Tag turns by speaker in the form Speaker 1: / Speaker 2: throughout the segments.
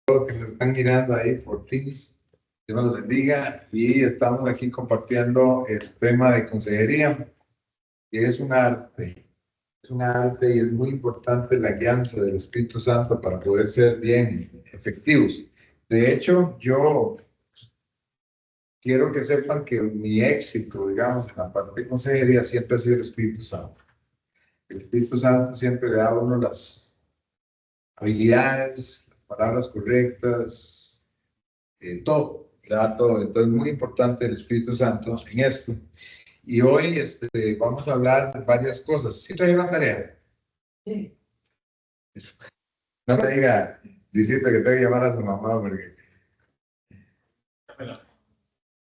Speaker 1: Los que nos están mirando ahí por Teams, Dios los bendiga. Y estamos aquí compartiendo el tema de consejería, que es un arte y es muy importante la guianza del Espíritu Santo para poder ser bien efectivos. De hecho, yo quiero que sepan que mi éxito, digamos, en la parte de consejería siempre ha sido el Espíritu Santo. El Espíritu Santo siempre le da a uno las habilidades, las palabras correctas, todo, le da todo. Entonces, muy importante el Espíritu Santo en esto. Y hoy vamos a hablar de varias cosas. ¿Sí traje una tarea? Sí. No me diga, dijiste que tengo que llamar a su mamá porque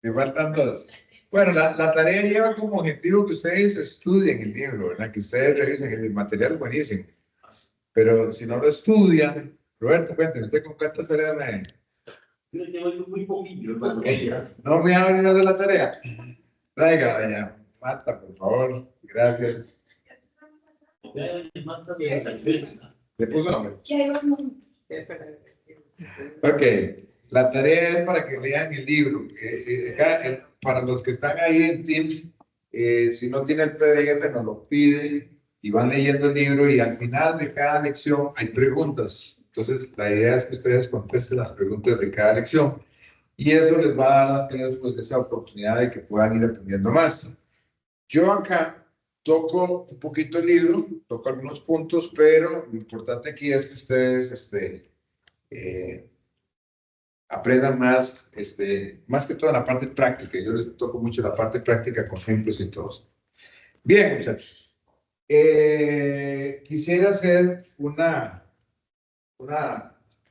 Speaker 1: me faltan dos. Bueno, la tarea lleva como objetivo que ustedes estudien el libro, ¿verdad? Que ustedes revisen el material buenísimo. Pero si no lo estudian, Roberto, cuénteme, ¿usted con cuántas tareas me...? Yo tengo muy poquillo, hermano. No me hagan una de la tarea. Traiga, doña Marta, por favor. Gracias. ¿Le puso nombre? Ok. La tarea es para que lean el libro. Para los que están ahí en Teams, si no tiene el PDF, nos lo piden y van leyendo el libro y al final de cada lección hay preguntas. Entonces, la idea es que ustedes contesten las preguntas de cada lección y eso les va a dar a ustedes pues, esa oportunidad de que puedan ir aprendiendo más. Yo acá toco un poquito el libro, toco algunos puntos, pero lo importante aquí es que ustedes eh, aprendan más, más que toda la parte práctica. Yo les toco mucho la parte práctica con ejemplos y todo. Bien, muchachos. Quisiera hacer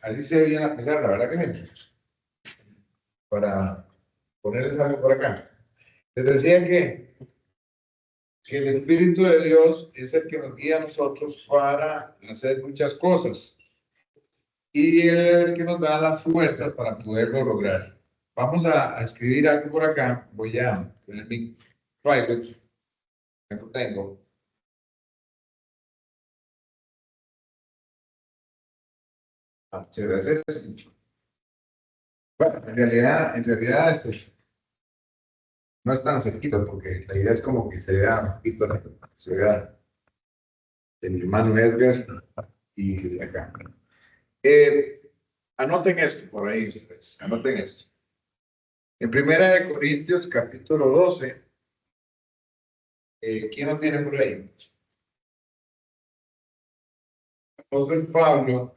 Speaker 1: así se ve bien la pizarra, ¿verdad que sí? Para ponerles algo por acá. Les decía que el Espíritu de Dios es el que nos guía a nosotros para hacer muchas cosas y Él es el que nos da las fuerzas para poderlo lograr. Vamos a escribir algo por acá. Voy a poner mi private. Aquí lo tengo. Muchas gracias. Bueno, en realidad no es tan cerquita porque la idea es como que se vea un poquito, se vea de mi hermano Edgar y de acá. Anoten esto por ahí ustedes, anoten esto. En Primera de Corintios, capítulo 12, ¿quién lo tiene por ahí? El apóstol Pablo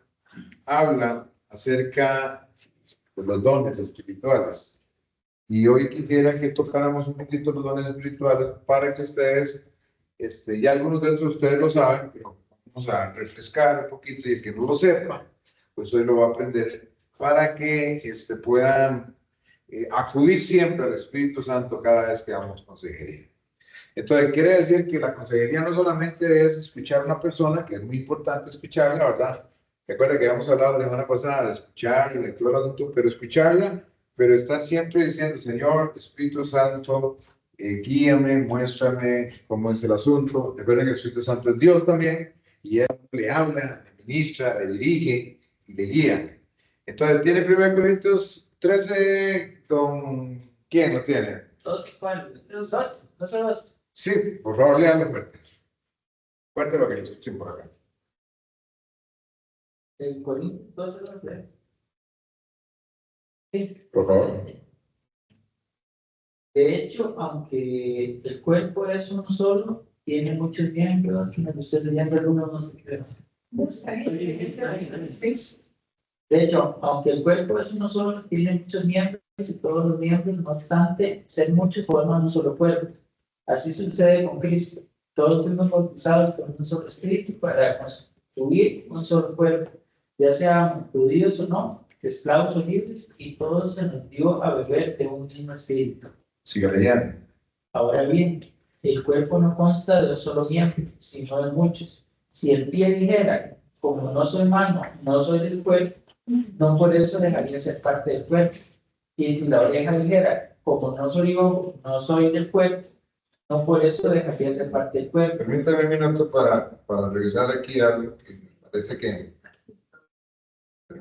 Speaker 1: habla acerca de los dones espirituales. Y hoy quisiera que tocáramos un poquito los dones espirituales para que ustedes, ya algunos de ustedes lo saben, pero vamos a refrescar un poquito y el que no lo sepa, pues hoy lo va a aprender para que puedan acudir siempre al Espíritu Santo cada vez que damos consejería. Entonces, quiere decir que la consejería no solamente es escuchar a una persona, que es muy importante escucharla, ¿verdad? Recuerda que habíamos hablado la semana pasada de escuchar y todo el asunto, pero escucharla, pero estar siempre diciendo, Señor, Espíritu Santo, guíame, muéstrame cómo es el asunto. Recuerda que el Espíritu Santo es Dios también, y Él le habla, le ministra, le dirige y le guía. Entonces, ¿tiene 1 Corintios 13 con quién lo tiene? Dos, dos. Sí, por favor, léanlo fuerte. Fuerte lo que le escuchen por acá. El Corintios 12. Sí. Por favor.
Speaker 2: De hecho, aunque el cuerpo es uno solo, tiene muchos miembros, si me estoy leyendo el uno, no sé qué. De hecho, aunque el cuerpo es uno solo, tiene muchos miembros y todos los miembros, no obstante ser muchos, forman un solo cuerpo. Así sucede con Cristo. Todos fuimos bautizados por un solo espíritu para construir un solo cuerpo, ya sean judíos o no, esclavos o libres, y todos se nos dio a beber de un mismo espíritu.
Speaker 1: Sigue leyendo.
Speaker 2: Ahora bien, el cuerpo no consta de un solo miembro, sino de muchos. Si el pie dijera, como no soy mano, no soy del cuerpo, no por eso dejaría ser parte del cuerpo. Y si la oreja dijera, como no soy ojo, no soy del cuerpo, no por eso dejaría ser parte del cuerpo.
Speaker 1: Permítame un minuto para revisar aquí algo que me parece que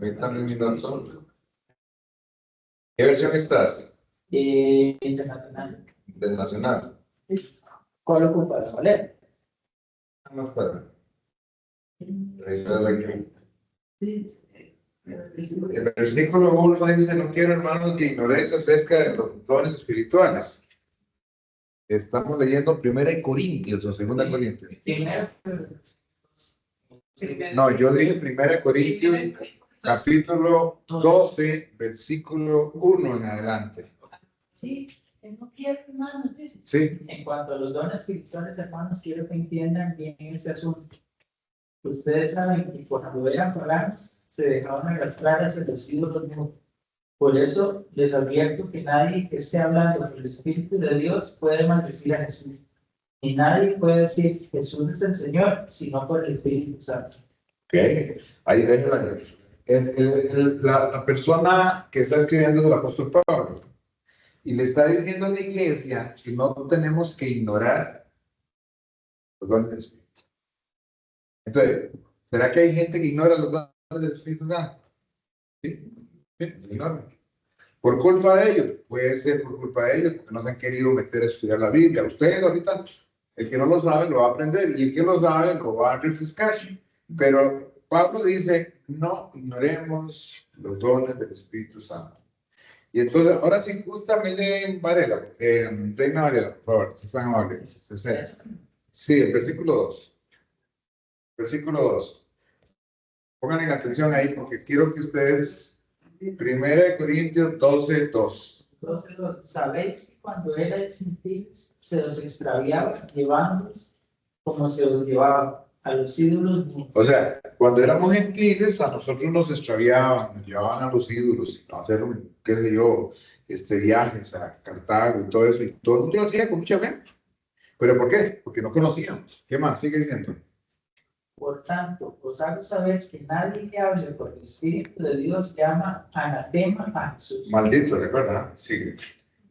Speaker 1: Permítame un minuto. ¿Qué versión estás?
Speaker 2: Internacional.
Speaker 1: Internacional.
Speaker 2: ¿Cuál ocupa la maleta?
Speaker 1: No, espera. Revisar aquí. El versículo 1 dice: no quiero, hermanos, que ignoréis acerca de los dones espirituales. Estamos leyendo 1 Corintios o 2 Corintios. No, yo dije 1 Corintios, capítulo 12, versículo 1 en adelante.
Speaker 2: Sí, no quiero, hermanos.
Speaker 1: Sí.
Speaker 2: En cuanto a los dones espirituales, hermanos, quiero que entiendan bien este asunto. Ustedes saben que cuando eran paganos, se dejaban arrastrar hacia los ídolos mudos. Por eso les advierto que nadie que esté hablando por el Espíritu de Dios puede maldecir a Jesús. Y nadie puede decir Jesús es el Señor, sino por el Espíritu Santo.
Speaker 1: Ok, ahí déjala. La persona que está escribiendo es el apóstol Pablo. Y le está diciendo a la iglesia que no tenemos que ignorar los dones del Espíritu. Entonces, ¿será que hay gente que ignora los dones del Espíritu Santo? Sí, ignora. Por culpa de ellos, puede ser por culpa de ellos, porque no se han querido meter a estudiar la Biblia. Ustedes ahorita, el que no lo sabe, lo va a aprender, y el que lo sabe, lo va a refrescar. Pero Pablo dice, no ignoremos los dones del Espíritu Santo. Y entonces, ahora sí, justamente en Varela, Reina Varela, por favor, si están amables. Sí, el versículo 2. Versículo 2. Pongan atención ahí, porque quiero que ustedes... 1 Corintios 12, 2.
Speaker 2: Entonces, sabéis que cuando erais gentiles, se los extraviaba, llevándolos como se los llevaba a los ídolos.
Speaker 1: O sea, cuando éramos gentiles, a nosotros nos extraviaban, nos llevaban a los ídolos, a hacer, qué sé yo, viajes a Cartago y todo eso, y todo el mundo lo hacía con mucha fe. ¿Pero por qué? Porque no conocíamos. ¿Qué más? Sigue diciendo.
Speaker 2: Por tanto, os hago saber que nadie que hable por el Espíritu de Dios llama anatema a Jesús.
Speaker 1: Maldito, recuerda, sigue.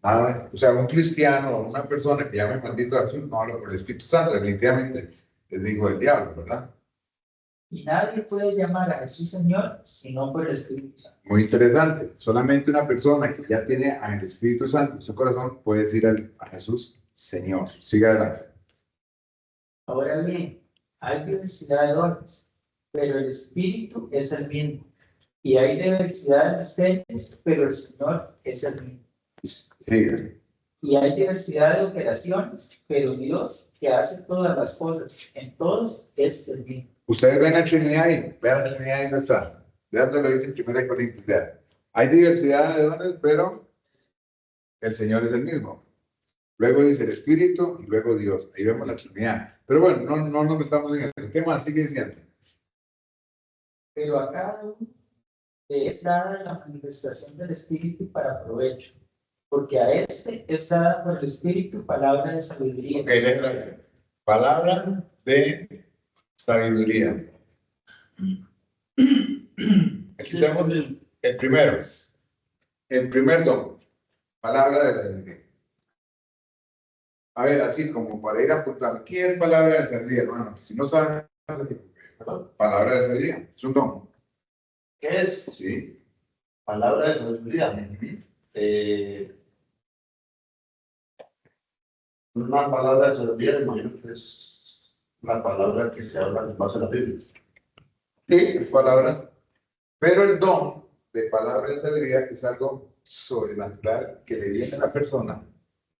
Speaker 1: O sea, un cristiano o una persona que llame maldito a Jesús no habla por el Espíritu Santo, definitivamente es hijo del diablo, ¿verdad?
Speaker 2: Y nadie puede llamar a Jesús Señor sino por el Espíritu Santo.
Speaker 1: Muy interesante. Solamente una persona que ya tiene al Espíritu Santo en su corazón puede decir a Jesús Señor. Siga adelante.
Speaker 2: Ahora bien, hay diversidad de dones, pero el Espíritu es el mismo. Y hay diversidad de misterios, pero el Señor es el mismo.
Speaker 1: Siga.
Speaker 2: Y hay diversidad de operaciones, pero Dios, que hace todas las cosas en todos, es el mismo.
Speaker 1: Ustedes ven la Trinidad ahí. Vean la Trinidad ahí no está. Vean donde lo dice en 1 Corintios. Hay diversidad de dones, pero el Señor es el mismo. Luego dice el Espíritu y luego Dios. Ahí vemos la Trinidad. Pero bueno, no nos metamos en eso. ¿Qué más sigue diciendo?
Speaker 2: Pero a cada uno le es dada la manifestación del Espíritu para provecho, porque a este es dada por el Espíritu palabra de sabiduría.
Speaker 1: Okay, palabra de sabiduría. Aquí tenemos el primero. El primer don. Palabra de sabiduría. A ver, así como para ir apuntando. ¿Qué es palabra de sabiduría, hermano? Si no saben, palabra de sabiduría. Es un don.
Speaker 3: ¿Qué es?
Speaker 1: Sí.
Speaker 3: Palabra de sabiduría. Una palabra de sabiduría, imagino que es la palabra que se habla en base a la Biblia.
Speaker 1: Sí, palabra. Pero el don de palabra de sabiduría es algo sobrenatural que le viene a la persona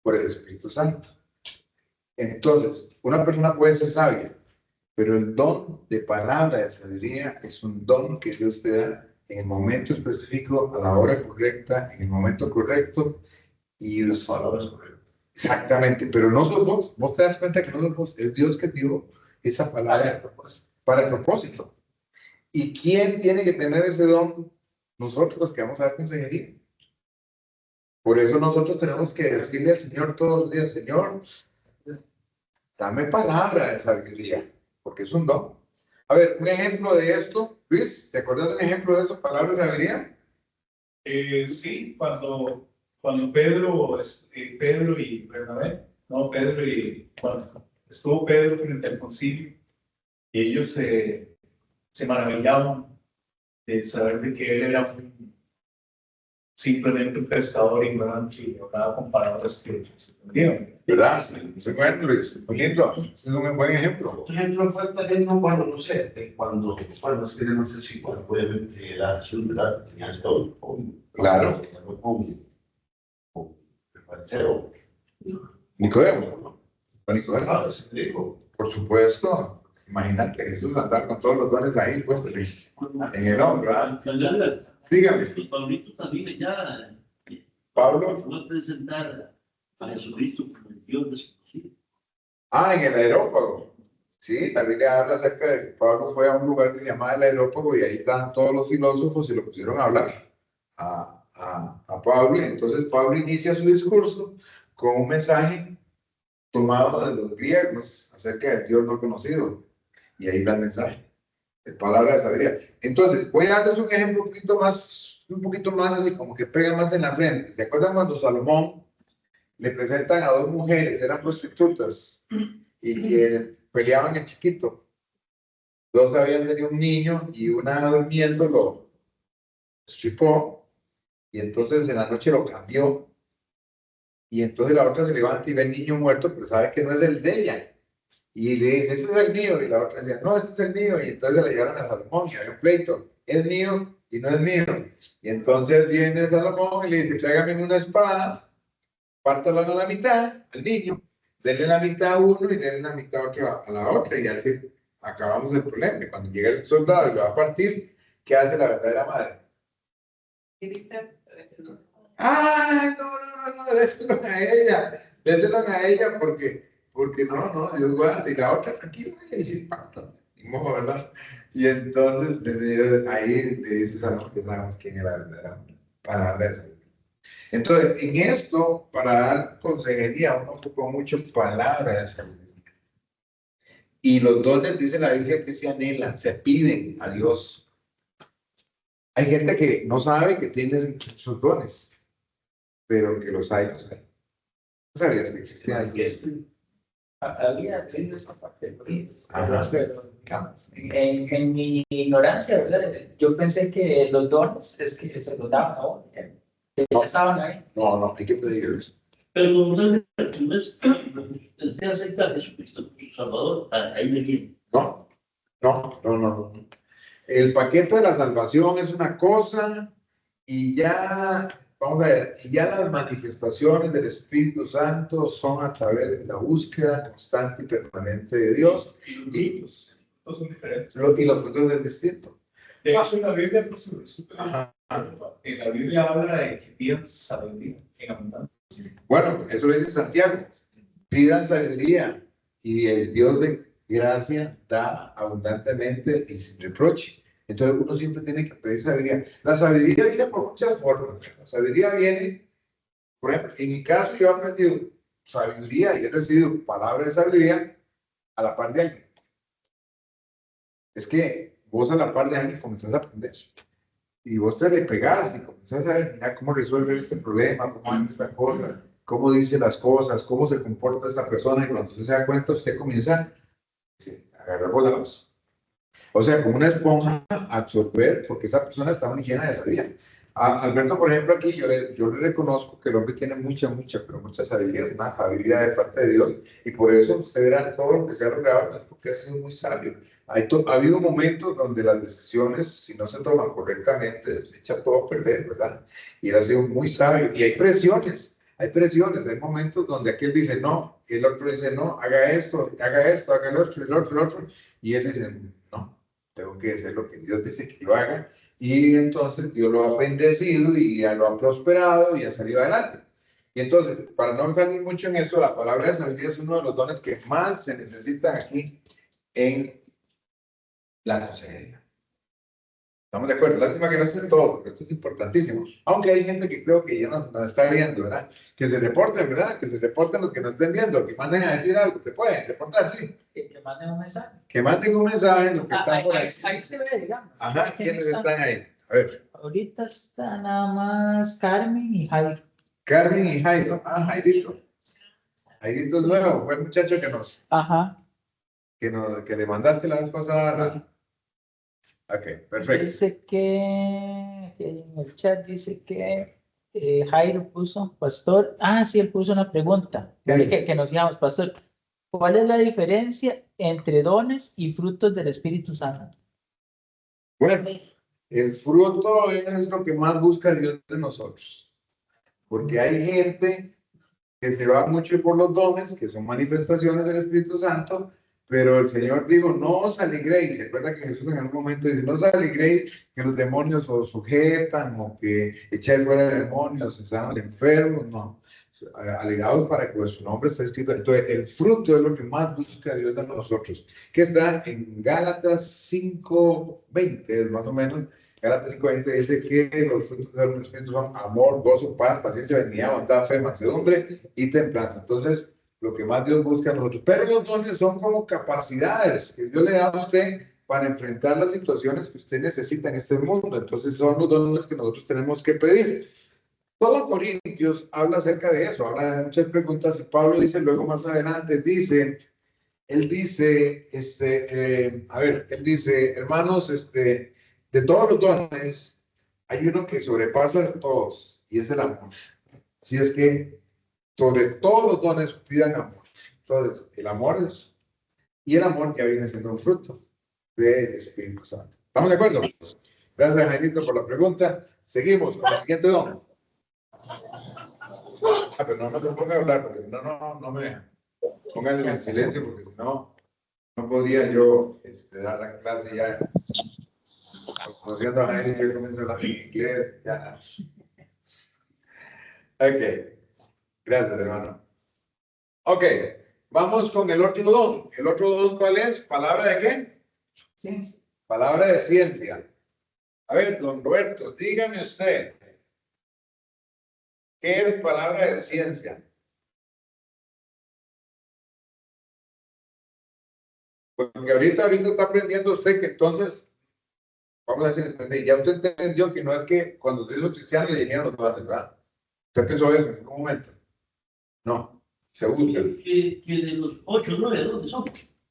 Speaker 1: por el Espíritu Santo. Entonces, una persona puede ser sabia, pero el don de palabra de sabiduría es un don que Dios te da en el momento específico, a la hora correcta, en el momento correcto y
Speaker 3: Palabras correctas.
Speaker 1: exactamente, pero no sos vos. Vos te das cuenta que no sos vos, es Dios que dio esa palabra para el propósito. ¿Y quién tiene que tener ese don? Nosotros los que vamos a dar consejería. Por eso nosotros tenemos que decirle al Señor todos los días: Señor, dame palabra de sabiduría, porque es un don. A ver, un ejemplo de esto, Luis, ¿te acuerdas de un ejemplo de eso, palabra de sabiduría?
Speaker 4: Sí, cuando Pedro y Bernabé, no, cuando estuvo Pedro frente al concilio, y ellos se maravillaban de saber de que él era simplemente un pescador ignorante y hablaba con palabras que se entendían.
Speaker 1: ¿Verdad? Ese bueno, Luis, muy lindo. Es un buen ejemplo.
Speaker 3: Otro ejemplo fue también, bueno, no sé, cuando, bueno, es que no sé si, bueno, obviamente era Jesús, ¿verdad? Tenía esto
Speaker 1: Claro.
Speaker 3: con el fariseo.
Speaker 1: Nicodemo. Con Nicodemo.
Speaker 3: Ah, sí, dijo.
Speaker 1: Por supuesto. Imagínate, Jesús andar con todos los dones ahí puestos en el hombro. ¿Ah? Dígame.
Speaker 5: Pablito también ya
Speaker 1: Pablo.
Speaker 5: va a presentar a Jesucristo como el Dios desconocido.
Speaker 1: Ah, en el aerópago. Sí, la Biblia habla acerca de que Pablo fue a un lugar que se llamaba el aerópago y ahí estaban todos los filósofos y lo pusieron a hablar a Pablo. Y entonces Pablo inicia su discurso con un mensaje tomado de los griegos acerca del Dios no conocido. Y ahí da el mensaje. Es palabra de sabiduría. Entonces, voy a darles un ejemplo un poquito más así, como que pega más en la frente. ¿Se acuerdan cuando Salomón le presentan a dos mujeres, eran prostitutas, y que peleaban el chiquito? Dos habían tenido un niño y una durmiendo lo estripó, y entonces en la noche lo cambió. Y entonces la otra se levanta y ve el niño muerto, pero sabe que no es el de ella. Y le dice, ese es el mío. Y la otra decía, no, ese es el mío. Y entonces le llevaron a Salomón y había un pleito. Es mío y no es mío. Y entonces viene Salomón y le dice, tráigame una espada, pártala a la mitad al niño, denle la mitad a uno y denle la mitad a otro a la otra. Y así acabamos el problema. Y cuando llega el soldado y lo va a partir, ¿qué hace la verdadera madre? Ah, no, déselo a ella. Déselo a ella porque no, Dios guarda. Y la otra, tranquila, y dice, pacto, ¿verdad? Y entonces ahí le dices a los que sabemos quién es la verdadera palabra de sabiduría. Entonces, en esto, para dar consejería, uno ocupa mucho palabra de sabiduría. Y los dones, dice la Biblia, que se anhelan, se piden a Dios. Hay gente que no sabe que tiene sus dones, pero que los hay, los hay. ¿No sabías que existían?
Speaker 2: Había leído esa parte,
Speaker 1: Ajá.
Speaker 2: pero digamos, en mi ignorancia, ¿verdad? Yo pensé que los dones es que se los daban a uno, que ya estaban ahí.
Speaker 1: No, hay que pedirlos.
Speaker 5: Pero no es que aceptar a Jesucristo como su Salvador, ahí le viene.
Speaker 1: No. El paquete de la salvación es una cosa y ya, vamos a ver, y ya las manifestaciones del Espíritu Santo son a través de la búsqueda constante y permanente de Dios
Speaker 4: Y los frutos son diferentes.
Speaker 1: y los frutos del distinto.
Speaker 4: De hecho, en la Biblia, pues, súper.
Speaker 1: Ajá.
Speaker 4: En la Biblia habla de que pidan sabiduría en abundancia.
Speaker 1: Bueno, eso lo dice Santiago. Pidan sabiduría y el Dios de gracia da abundantemente y sin reproche. Entonces uno siempre tiene que pedir sabiduría. La sabiduría viene por muchas formas. La sabiduría viene, por ejemplo, en mi caso yo he aprendido sabiduría y he recibido palabras de sabiduría a la par de alguien. Es que vos a la par de alguien comenzás a aprender. Y vos te le pegás y comenzás a ver, mira cómo resuelve este problema, cómo anda esta cosa, cómo dice las cosas, cómo se comporta esta persona. Y cuando usted se da cuenta, usted comienza a agarrar volados. O sea, como una esponja, absorber, porque esa persona está muy llena de sabiduría. A Alberto, por ejemplo, aquí yo le reconozco que el hombre tiene mucha sabiduría, una sabiduría de parte de Dios. Y por eso usted verá todo lo que se ha logrado, es porque ha sido muy sabio. Ha habido momentos donde las decisiones, si no se toman correctamente, se echa todo a perder, ¿verdad? Y él ha sido muy sabio. Y hay presiones, hay momentos donde aquel dice no, y el otro dice no, haga esto, haga el otro. Y él dice, no, tengo que hacer lo que Dios dice que lo haga. Y entonces Dios lo ha bendecido y ya lo ha prosperado y ha salido adelante. Y entonces, para no salir mucho en eso, la palabra de sabiduría es uno de los dones que más se necesitan aquí en la consejería. ¿Estamos de acuerdo? Lástima que no esté todo, porque esto es importantísimo. Aunque hay gente que creo que ya nos está viendo, ¿verdad? Que se reporten, ¿verdad? Que se reporten los que nos estén viendo, que manden a decir algo. ¿Se pueden reportar? Sí.
Speaker 2: Que manden un mensaje.
Speaker 1: Que manden un mensaje los que están por ahí.
Speaker 2: Ahí se ve, digamos.
Speaker 1: Ajá, ¿quiénes están ahí? A ver.
Speaker 2: Ahorita está nada más Carmen y Jairo.
Speaker 1: Carmen y Jairo. Ah, Jairito. Jairito es nuevo, fue el muchacho
Speaker 2: Ajá.
Speaker 1: que le mandaste la vez pasada Ok, perfecto.
Speaker 2: Dice que en el chat dice que Jairo puso, pastor, sí, él puso una pregunta,
Speaker 1: ¿Qué
Speaker 2: ¿vale?
Speaker 1: dice?
Speaker 2: Que nos fijamos, pastor, ¿cuál es la diferencia entre dones y frutos del Espíritu Santo?
Speaker 1: Bueno, el fruto es lo que más busca Dios de nosotros, porque hay gente que se va mucho por los dones, que son manifestaciones del Espíritu Santo, pero el Señor dijo, no os alegréis. ¿Se acuerda que Jesús en algún momento dice, no os alegréis que los demonios os sujetan o que echáis fuera de demonios, están enfermos? No. Alegrados para que vuestro nombre esté escrito. Entonces, el fruto es lo que más busca Dios de nosotros, que está en Gálatas 5:20, es más o menos. Gálatas 5:20 dice que los frutos del Espíritu son amor, gozo, paz, paciencia, benignidad, bondad, fe, mansedumbre y templanza. Entonces, lo que más Dios busca en nosotros. Pero los dones son como capacidades que Dios le da a usted para enfrentar las situaciones que usted necesita en este mundo. Entonces, son los dones que nosotros tenemos que pedir. Todo Corintios habla acerca de eso, habla de muchas preguntas y Pablo dice luego más adelante, él dice, él dice, hermanos, de todos los dones, hay uno que sobrepasa a todos y es el amor. Así es que sobre todos los dones pidan amor. Entonces, el amor y el amor ya viene siendo un fruto del Espíritu Santo. ¿Estamos de acuerdo? Gracias, Jaimito, por la pregunta. Seguimos con el siguiente don. Pero no me ponga a hablar, porque no me pongan en silencio, porque si no, no podría yo dar la clase ya. Conociendo a Jaime, yo comienzo a hablar en inglés, ya. Ok, gracias, hermano. Ok, vamos con el otro don. ¿El otro don cuál es? ¿Palabra de qué?
Speaker 2: Ciencia.
Speaker 1: Palabra de ciencia. A ver, don Roberto, dígame usted, ¿qué es palabra de ciencia? Porque ahorita está aprendiendo usted que entonces, vamos a decir, entendí, ya usted entendió que no es que cuando se hizo cristiano le llegaron los dones, ¿verdad? ¿Usted pensó eso en algún momento? No, se busca.
Speaker 5: Que de los 8, 9, ¿dónde son?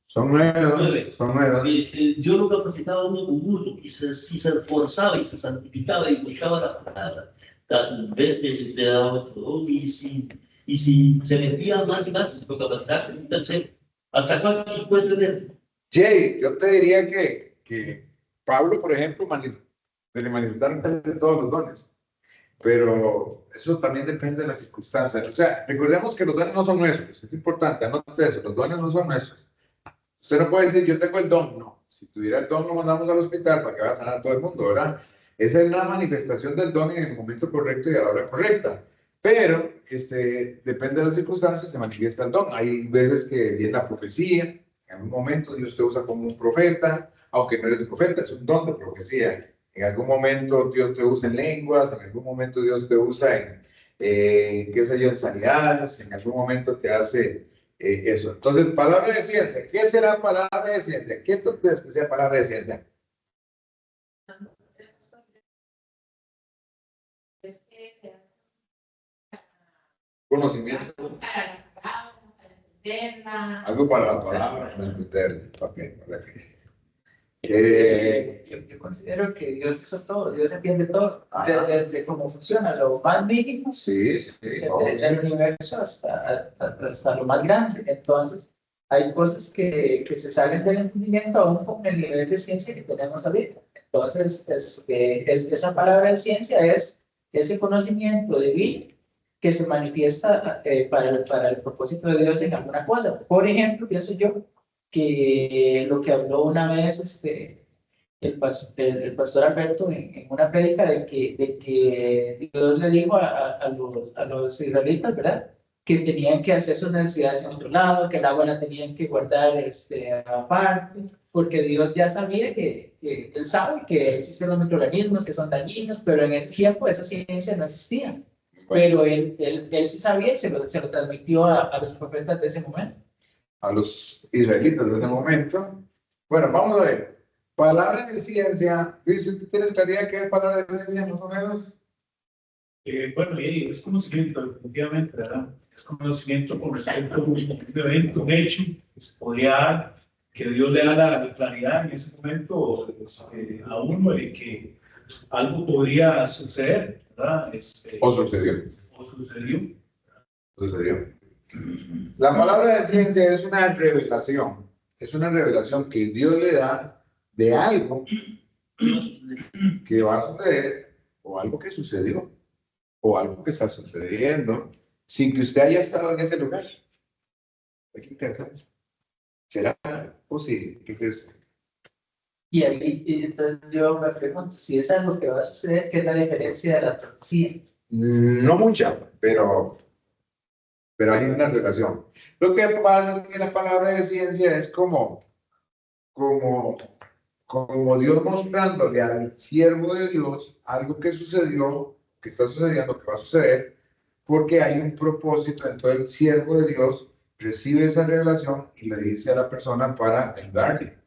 Speaker 1: Son 9 dones, son 9 dones.
Speaker 5: Dios lo capacitaba a uno con gusto, y si se esforzaba y se santificaba y buscaba la palabra, tal vez le daba otro don, y si se metía más y más, lo capacitaba, entonces, ¿hasta cuánto puede tener?
Speaker 1: Jay, yo te diría que Pablo, por ejemplo, le manifestaron de todos los dones, pero eso también depende de las circunstancias. O sea, recordemos que los dones no son nuestros, es importante, anote eso, los dones no son nuestros. Usted no puede decir, yo tengo el don, no. Si tuviera el don, lo mandamos al hospital para que vaya a sanar a todo el mundo, ¿verdad? Esa es la manifestación del don en el momento correcto y a la hora correcta. Pero, depende de las circunstancias, se manifiesta el don. Hay veces que viene la profecía, en algún momento Dios te usa como un profeta, aunque no eres profeta, es un don de profecía. En algún momento Dios te usa en lenguas, en algún momento Dios te usa qué sé yo, en sanidades, en algún momento te hace eso. Entonces, palabra de ciencia. ¿Qué será palabra de ciencia? ¿Qué tú crees que sea palabra de ciencia? Conocimiento. Algo para la palabra, para entender. Okay,
Speaker 2: Yo considero que Dios hizo todo, Dios entiende todo, desde cómo funciona lo más mínimo
Speaker 1: sí,
Speaker 2: del universo hasta lo más grande. Entonces, hay cosas que se salen del entendimiento aún con el nivel de ciencia que tenemos ahorita. Entonces, esa palabra de ciencia es ese conocimiento divino que se manifiesta para el propósito de Dios en alguna cosa. Por ejemplo, pienso yo que lo que habló una vez el pastor Alberto en una prédica de que Dios le dijo a los israelitas, ¿verdad? Que tenían que hacer sus necesidades en otro lado, que el agua la tenían que guardar aparte, porque Dios ya sabía que Él sabe que existen los microorganismos que son dañinos, pero en ese tiempo esa ciencia no existía. Pero él sí sabía y se lo transmitió a los profetas de ese momento.
Speaker 1: A los israelitas de ese momento. Bueno, vamos a ver. Palabra de ciencia. Luis, ¿tú tienes claridad qué es palabra de ciencia, más o menos?
Speaker 4: Bueno, es conocimiento, definitivamente, ¿verdad? Es conocimiento con respecto a un evento, un hecho que se podría dar que Dios le da la claridad en ese momento a uno de que algo podría suceder, ¿verdad?
Speaker 1: O sucedió.
Speaker 4: O sucedió.
Speaker 1: Sucedió. La palabra de ciencia es una revelación. Es una revelación que Dios le da de algo que va a suceder, o algo que sucedió, o algo que está sucediendo, sin que usted haya estado en ese lugar. Qué interesante. ¿Será posible? ¿Qué cree usted?
Speaker 2: Y ahí, y entonces yo me pregunto, si es algo que va a suceder, ¿qué es la diferencia de la profecía?
Speaker 1: No mucha, pero hay una relación. Lo que pasa es que la palabra de ciencia es como, como Dios mostrándole al siervo de Dios algo que sucedió, que está sucediendo, que va a suceder, porque hay un propósito. Entonces el siervo de Dios recibe esa revelación y le dice a la persona para ayudarle.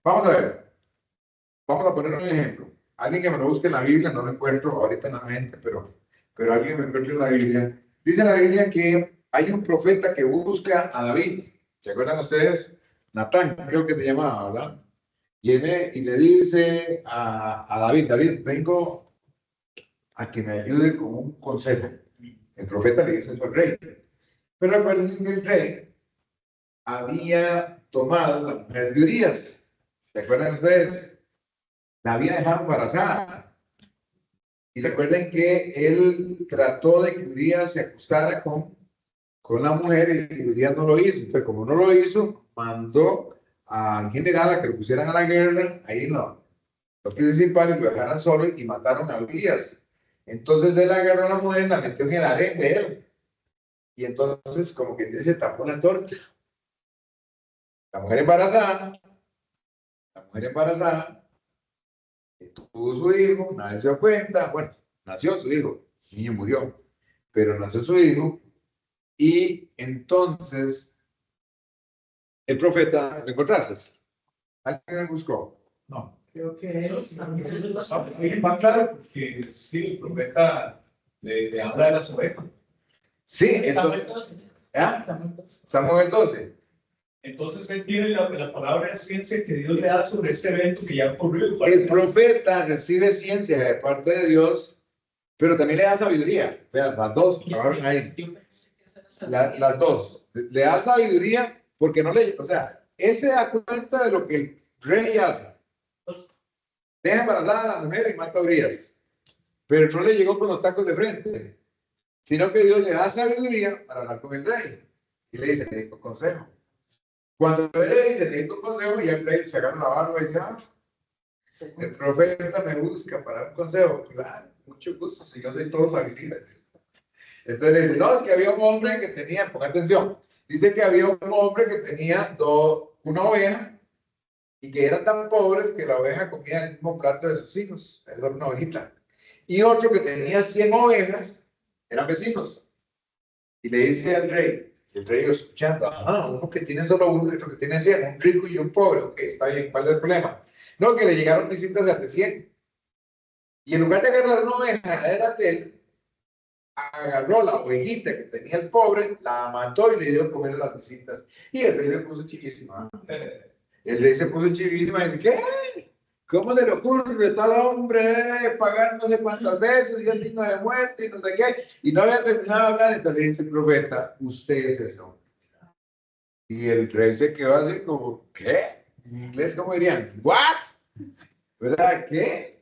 Speaker 1: Vamos a ver, vamos a poner un ejemplo. Alguien que me lo busque en la Biblia, no lo encuentro ahorita en la mente, pero alguien me encuentre en la Biblia. Dice la Biblia que hay un profeta que busca a David. ¿Se acuerdan ustedes? Natán, creo que se llamaba, ¿verdad? Viene y le dice a David, David, vengo a que me ayude con un consejo. El profeta le dice eso al rey. Pero acuérdense que el rey había tomado la mujer de Urías. ¿Se acuerdan ustedes? La había dejado embarazada. Y recuerden que él trató de que Urías se acostara con la mujer y Urías no lo hizo. Entonces, como no lo hizo, mandó al general a que lo pusieran a la guerra. Ahí no. Los principales lo dejaron solo y mataron a Urías. Entonces él agarró a la mujer y la metió en el harén de él. Y entonces, como que se tapó la torta. La mujer embarazada, la mujer embarazada, tuvo su hijo, nadie se dio cuenta. Bueno, nació su hijo, el niño murió, pero nació su hijo. Y entonces el profeta, ¿lo encontraste? ¿Alguien me buscó? No.
Speaker 2: Creo que es.
Speaker 4: Es más claro porque sí, el profeta le habla de las ovejas.
Speaker 1: Sí,
Speaker 2: Samuel
Speaker 1: entonces,
Speaker 2: 12.
Speaker 1: ¿ah?
Speaker 2: Samuel 12.
Speaker 1: Samuel 12.
Speaker 4: Entonces él tiene la palabra de ciencia que Dios le da sobre ese evento que ya ocurrió.
Speaker 1: El profeta recibe ciencia de parte de Dios, pero también le da sabiduría. Vean, las dos trabajaron ahí.
Speaker 2: Yo pensé que eso era Samuel.
Speaker 1: Las dos. Le da sabiduría porque no le, o sea, él se da cuenta de lo que el rey hace. Deja embarazada a la mujer y mata a Urias. Pero no le llegó con los tacos de frente, sino que Dios le da sabiduría para hablar con el rey. Y le dice, necesito consejo. Cuando él le dice, necesito consejo, y el rey se agarra la barba y dice, el profeta me busca para un consejo. Claro, mucho gusto, si yo soy todo sabiduría. Entonces le dice, no, es que había un hombre que tenía, ponga atención, dice que había un hombre que tenía una oveja y que eran tan pobres que la oveja comía el mismo plato de sus hijos, era una ovejita. Y otro que tenía 100 ovejas, eran vecinos. Y le dice al rey, el rey escuchando, uno que tiene solo uno y otro que tiene 100, un rico y un pobre, ok, está bien, ¿cuál es el problema? No, que le llegaron visitas de 100. Y en lugar de agarrar una oveja, era de él, agarró la ovejita que tenía el pobre, la mató y le dio a comer a las visitas. Y el rey le puso chivísima. El rey se puso chivísima y dice, ¿qué? ¿Cómo se le ocurre tal hombre pagar no sé cuántas veces y el digno de muerte y no sé qué? Y no había terminado de hablar, entonces le dice el profeta, usted es ese hombre. Y el rey se quedó así como, ¿qué? En inglés, ¿cómo dirían? ¿What? ¿Verdad? ¿Qué?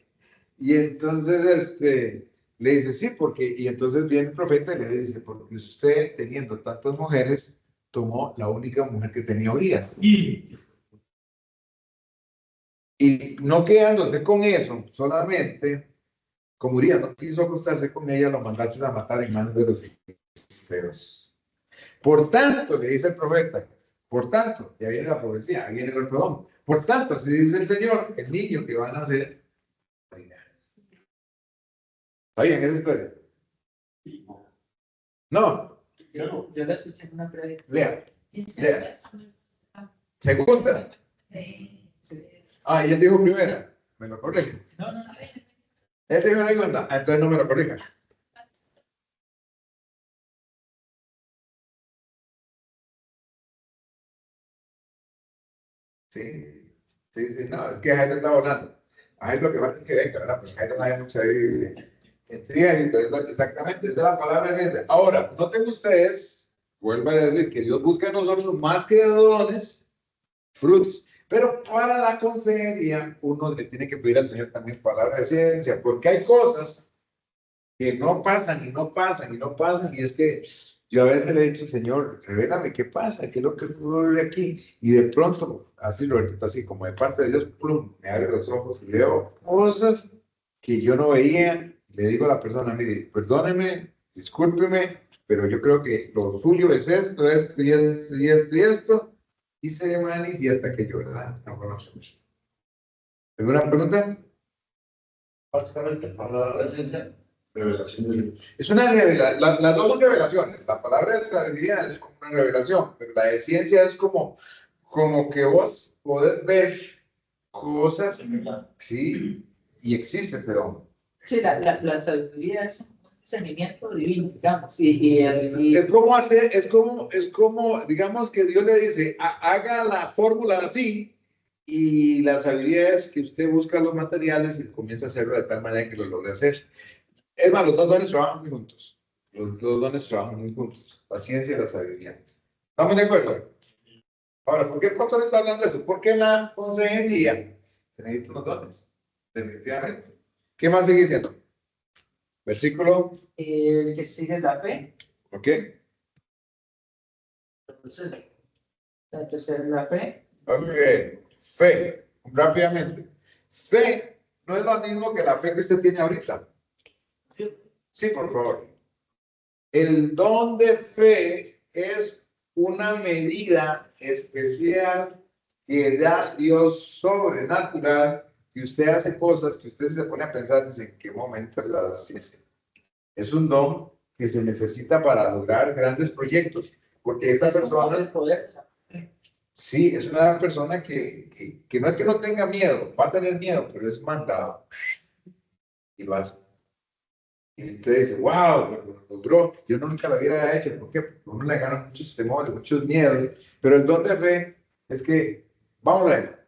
Speaker 1: Y entonces le dice, sí, porque, y entonces viene el profeta y le dice, porque usted, teniendo tantas mujeres, tomó la única mujer que tenía Urias. Y no quedándose con eso, solamente, como Urias no quiso acostarse con ella, lo mandaste a matar en manos de los filisteos. Por tanto, le dice el profeta, por tanto, ya viene la profecía, ahí viene el perdón. Por tanto, así dice el Señor, el niño que van a nacer. ¿Está bien esa historia? No.
Speaker 2: Yo la escuché en una prédica.
Speaker 1: Lea. Lea. Segunda. Ella dijo primera. Me lo corrige.
Speaker 2: No, no, no.
Speaker 1: Él dijo segunda. Entonces no me lo corrija. Sí, sí, no, es que Jairo está volando. A Jairo lo que falta es que venga, ¿verdad? Pues Jairo sabe mucha Biblia. Exactamente, esa es la palabra de ciencia. Ahora, noten ustedes, vuelvo a decir, que Dios busca en nosotros más que dones, frutos. Pero para la consejería, uno le tiene que pedir al Señor también palabra de ciencia, porque hay cosas que no pasan y no pasan y no pasan, y es que yo a veces le he dicho, Señor, revélame qué pasa, qué es lo que ocurre aquí, y de pronto, así Roberto, así como de parte de Dios, plum, me abre los ojos y veo cosas que yo no veía. Le digo a la persona, mire, perdóneme, discúlpeme, pero yo creo que lo suyo es esto, esto y esto y esto y esto, y se manifiesta que yo, ¿verdad? No conocemos. ¿Alguna pregunta?
Speaker 3: Básicamente, para la ciencia, revelación de Dios.
Speaker 1: Es una revelación, las dos son revelaciones. La palabra de sabiduría es como una revelación, pero la de ciencia es como que vos podés ver cosas, sí, y existen, pero
Speaker 2: Sí, la sabiduría es un discernimiento divino, digamos,
Speaker 1: es como, digamos que Dios le dice, haga la fórmula así, y la sabiduría es que usted busca los materiales y comienza a hacerlo de tal manera que lo logre hacer. Es más, los dos dones trabajan muy juntos. Los dos dones trabajan muy juntos. La ciencia y la sabiduría. ¿Estamos de acuerdo? Ahora, ¿por qué el pastor está hablando de eso? Porque en la consejería se necesitan los dones. Definitivamente. ¿Qué más sigue diciendo? Versículo.
Speaker 2: el que sigue la fe,
Speaker 1: ¿Ok?
Speaker 2: la tercera es la fe,
Speaker 1: Ok. Fe. Rápidamente. Fe no es lo mismo que la fe que usted tiene ahorita. Sí, por favor. El don de fe es una medida especial que da Dios sobrenatural, que usted hace cosas que usted se pone a pensar desde en qué momento las hice. Es un don que se necesita para lograr grandes proyectos, porque esta persona,
Speaker 2: el poder.
Speaker 1: sí, es una persona que no es que no tenga miedo, va a tener miedo, pero es mandado y lo hace. Y usted dice, wow, lo logró. Yo nunca lo hubiera hecho. ¿Por qué? Porque uno le gana muchos temores, muchos miedos. Pero el don de fe es que, vamos a ver,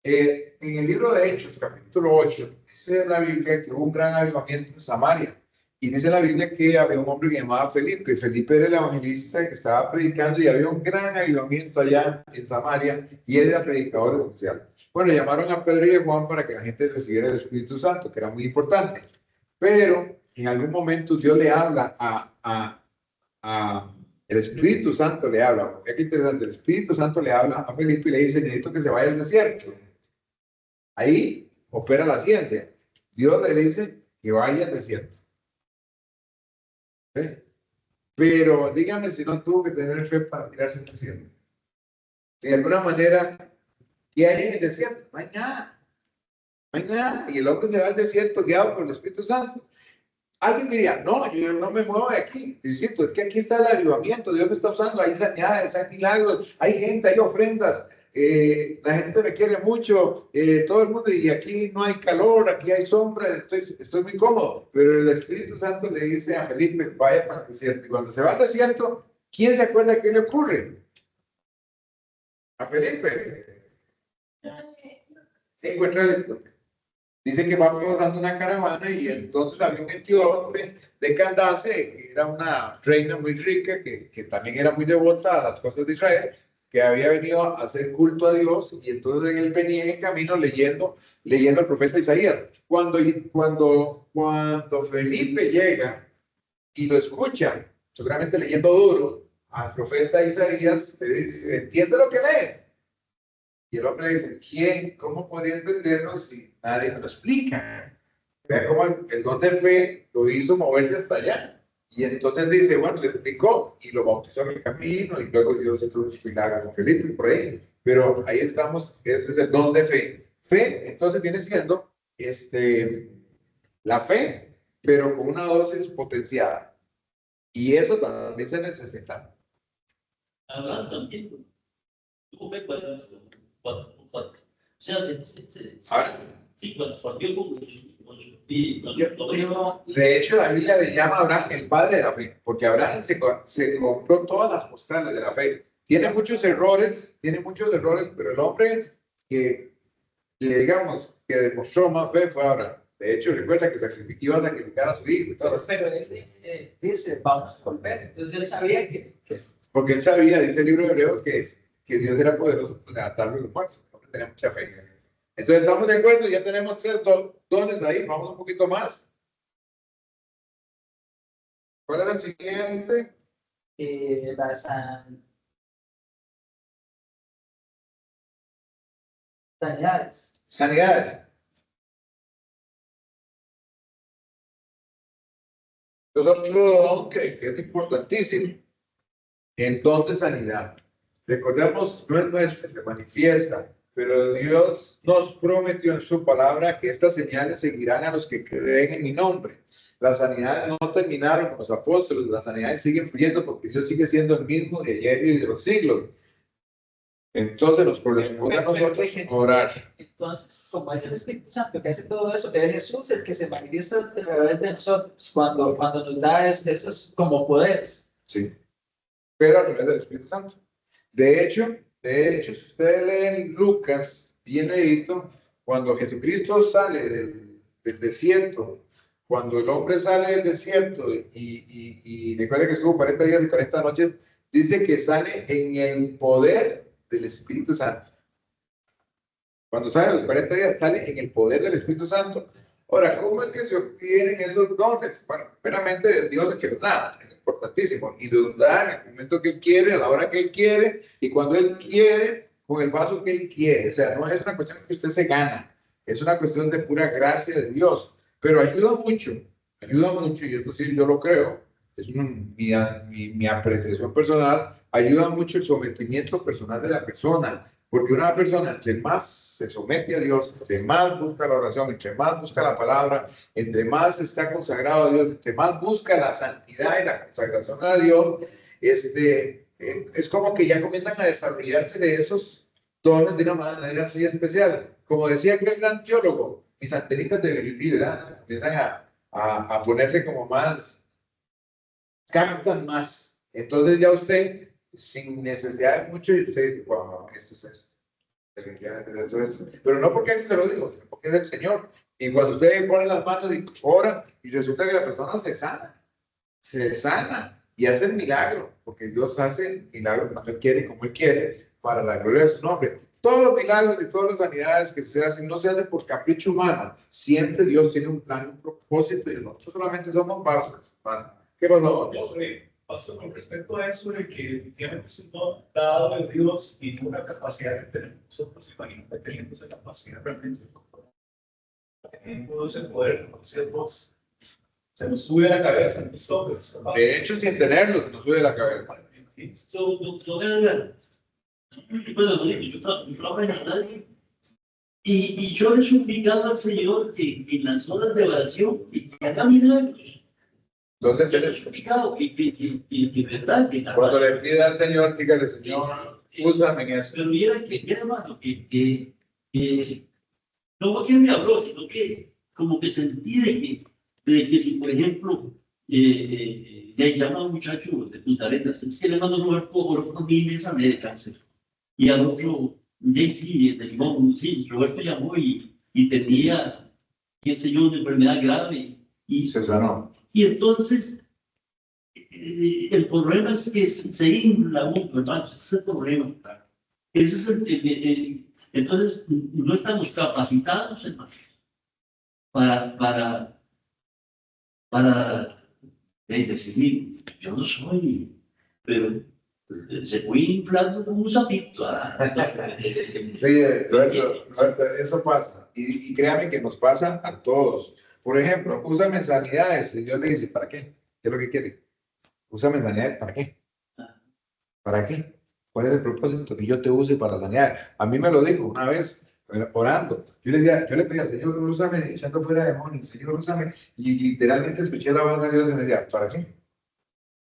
Speaker 1: en el libro de Hechos, capítulo 8, dice en la Biblia que hubo un gran avivamiento en Samaria. Y dice la Biblia que había un hombre que llamaba Felipe. Felipe era el evangelista que estaba predicando y había un gran avivamiento allá en Samaria y él era predicador oficial. Bueno, llamaron a Pedro y a Juan para que la gente recibiera el Espíritu Santo, que era muy importante. Pero en algún momento Dios le habla el Espíritu Santo le habla. Qué interesante, el Espíritu Santo le habla a Felipe y le dice, necesito que se vaya al desierto. Ahí opera la ciencia. Dios le dice que vaya al desierto. ¿Eh? Pero dígame si no tuvo que tener fe para tirarse al desierto. Si de alguna manera, ¿qué hay en el desierto? No hay nada. No hay nada. Y el hombre se va al desierto guiado por el Espíritu Santo. Alguien diría, no, yo no me muevo de aquí. Insisto, es que aquí está el avivamiento, Dios me está usando, hay sanidades, hay milagros, hay gente, hay ofrendas, la gente me quiere mucho, todo el mundo, y aquí no hay calor, aquí hay sombra, estoy muy cómodo. Pero el Espíritu Santo le dice a Felipe, vaya para el desierto. Y cuando se va al desierto, ¿quién se acuerda qué le ocurre? A Felipe. Encuentra el... Dice que va pasando una caravana y entonces había un etíope de Candace, que era una reina muy rica, que también era muy devota a las cosas de Israel, que había venido a hacer culto a Dios, y entonces él venía en camino leyendo el profeta Isaías. Cuando Felipe llega y lo escucha, seguramente leyendo duro, al profeta Isaías, le dice, ¿entiende lo que lees? Y el hombre dice, ¿quién? ¿Cómo podría entenderlo si nadie me lo explica? Vea cómo el don de fe lo hizo moverse hasta allá. Y entonces dice, bueno, le explicó y lo bautizó en el camino y luego Dios hizo un milagro con Felipe por ahí. Pero ahí estamos, ese es el don de fe. Fe, entonces viene siendo la fe, pero con una dosis potenciada. Y eso también se necesita.
Speaker 5: Abraham también tuvo fe cuando, o sea,
Speaker 1: Ahora,
Speaker 5: sí, cuando vio cómo
Speaker 1: de hecho, la Biblia le llama a Abraham el padre de la fe, porque Abraham se compró todas las postales de la fe. tiene muchos errores, pero el hombre que digamos, que demostró más fe fue Abraham. De hecho, recuerda que iba a sacrificar a su hijo y todas las...
Speaker 2: Pero él dice, vamos a volver. Entonces él sabía que
Speaker 1: Porque él sabía, dice el libro de Hebreos, que Dios era poderoso para levantarlo de los muertos. El hombre tenía mucha fe. Entonces, estamos de acuerdo, ya tenemos 3 dones ahí, vamos un poquito más. ¿Cuál es el siguiente?
Speaker 2: las sanidades.
Speaker 1: Sanidades. Entonces, otro don que es importantísimo. Entonces, sanidad. Recordemos, no es nuestro, se manifiesta, pero Dios nos prometió en su palabra que estas señales seguirán a los que creen en mi nombre. Las sanidades no terminaron con los apóstoles, las sanidades siguen fluyendo porque Dios sigue siendo el mismo de ayer y de los siglos. Entonces nos corresponde a nosotros orar.
Speaker 2: Entonces, como es el Espíritu Santo que hace todo eso, es Jesús el que se manifiesta a través de nosotros cuando nos da esos como poderes.
Speaker 1: Sí, pero a través del Espíritu Santo. De hecho, si ustedes leen Lucas, bien leído, cuando Jesucristo sale del desierto, cuando el hombre sale del desierto y recuerda que estuvo 40 días y 40 noches, dice que sale en el poder del Espíritu Santo. Cuando sale a los 40 días, sale en el poder del Espíritu Santo. Ahora, ¿cómo es que se obtienen esos dones? Bueno, primeramente Dios es el que los da, es importantísimo, y los da en el momento que Él quiere, a la hora que Él quiere, y cuando Él quiere, con el vaso que Él quiere. O sea, no es una cuestión que usted se gana, es una cuestión de pura gracia de Dios, pero ayuda mucho, y esto sí yo lo creo, es mi apreciación personal, ayuda mucho el sometimiento personal de la persona. Porque una persona, entre más se somete a Dios, entre más busca la oración, entre más busca la palabra, entre más está consagrado a Dios, entre más busca la santidad y la consagración a Dios, es como que ya comienzan a desarrollarse de esos dones de una manera así especial. Como decía aquel gran teólogo, mis antenitas de ¿verdad? Comienzan a ponerse como más, captan más. Entonces ya usted sin necesidad de mucho, y usted dice, wow, esto es esto. Pero no porque él se lo digo, sino porque es el Señor. Y cuando usted pone las manos y ora, y resulta que la persona se sana y hace el milagro, porque Dios hace el milagro cuando Él quiere y como Él quiere, para la gloria de su nombre. Todos los milagros y todas las sanidades que se hacen no se hacen por capricho humano. Siempre Dios tiene un plan, un propósito, y nosotros solamente somos vasos. ¿Qué pasó?
Speaker 4: Pasó con respecto a eso de que efectivamente es un don dado de Dios y una capacidad que tenemos nosotros, imagínate teniendo esa capacidad realmente, teniendo ese poder, nosotros se nos sube a la cabeza, entonces,
Speaker 1: De hecho, sin tenerlo, se nos sube la cabeza.
Speaker 5: Yo trabajo en la radio y yo le suplicaba al Señor que en las horas de oración que haga milagros.
Speaker 1: Entonces,
Speaker 5: Se le he suplicado que verdad, que
Speaker 1: cuando le pida al Señor, dígale, Señor, úsame en eso.
Speaker 5: pero mira, hermano, no porque me habló, sino que como que sentí de que si, por ejemplo, le llama a un muchacho de Punta Arenas, es que le mando Roberto a mí me sané de cáncer. Y al otro, sí, de Limón, sí, Roberto llamó y tenía, qué sé yo, una enfermedad grave. Y
Speaker 1: Se sanó.
Speaker 5: y entonces, el problema es que se infla uno, hermano, ese es el problema. Ese es entonces, no estamos capacitados, hermano, para decidir, yo no soy, pero se fue inflando como un sapito.
Speaker 1: Sí, Roberto, eso pasa. Y créame que nos pasa a todos. Por ejemplo, úsame en sanidades. Y yo le dice, ¿para qué? ¿Qué es lo que quiere? Úsame en sanidades, ¿para qué? ¿Para qué? ¿Cuál es el propósito que yo te use para sanear? A mí me lo dijo una vez, orando. Yo le pedía, Señor, úsame, echando fuera demonios, Señor, úsame. Y literalmente escuché la voz de Dios y me decía, ¿para qué?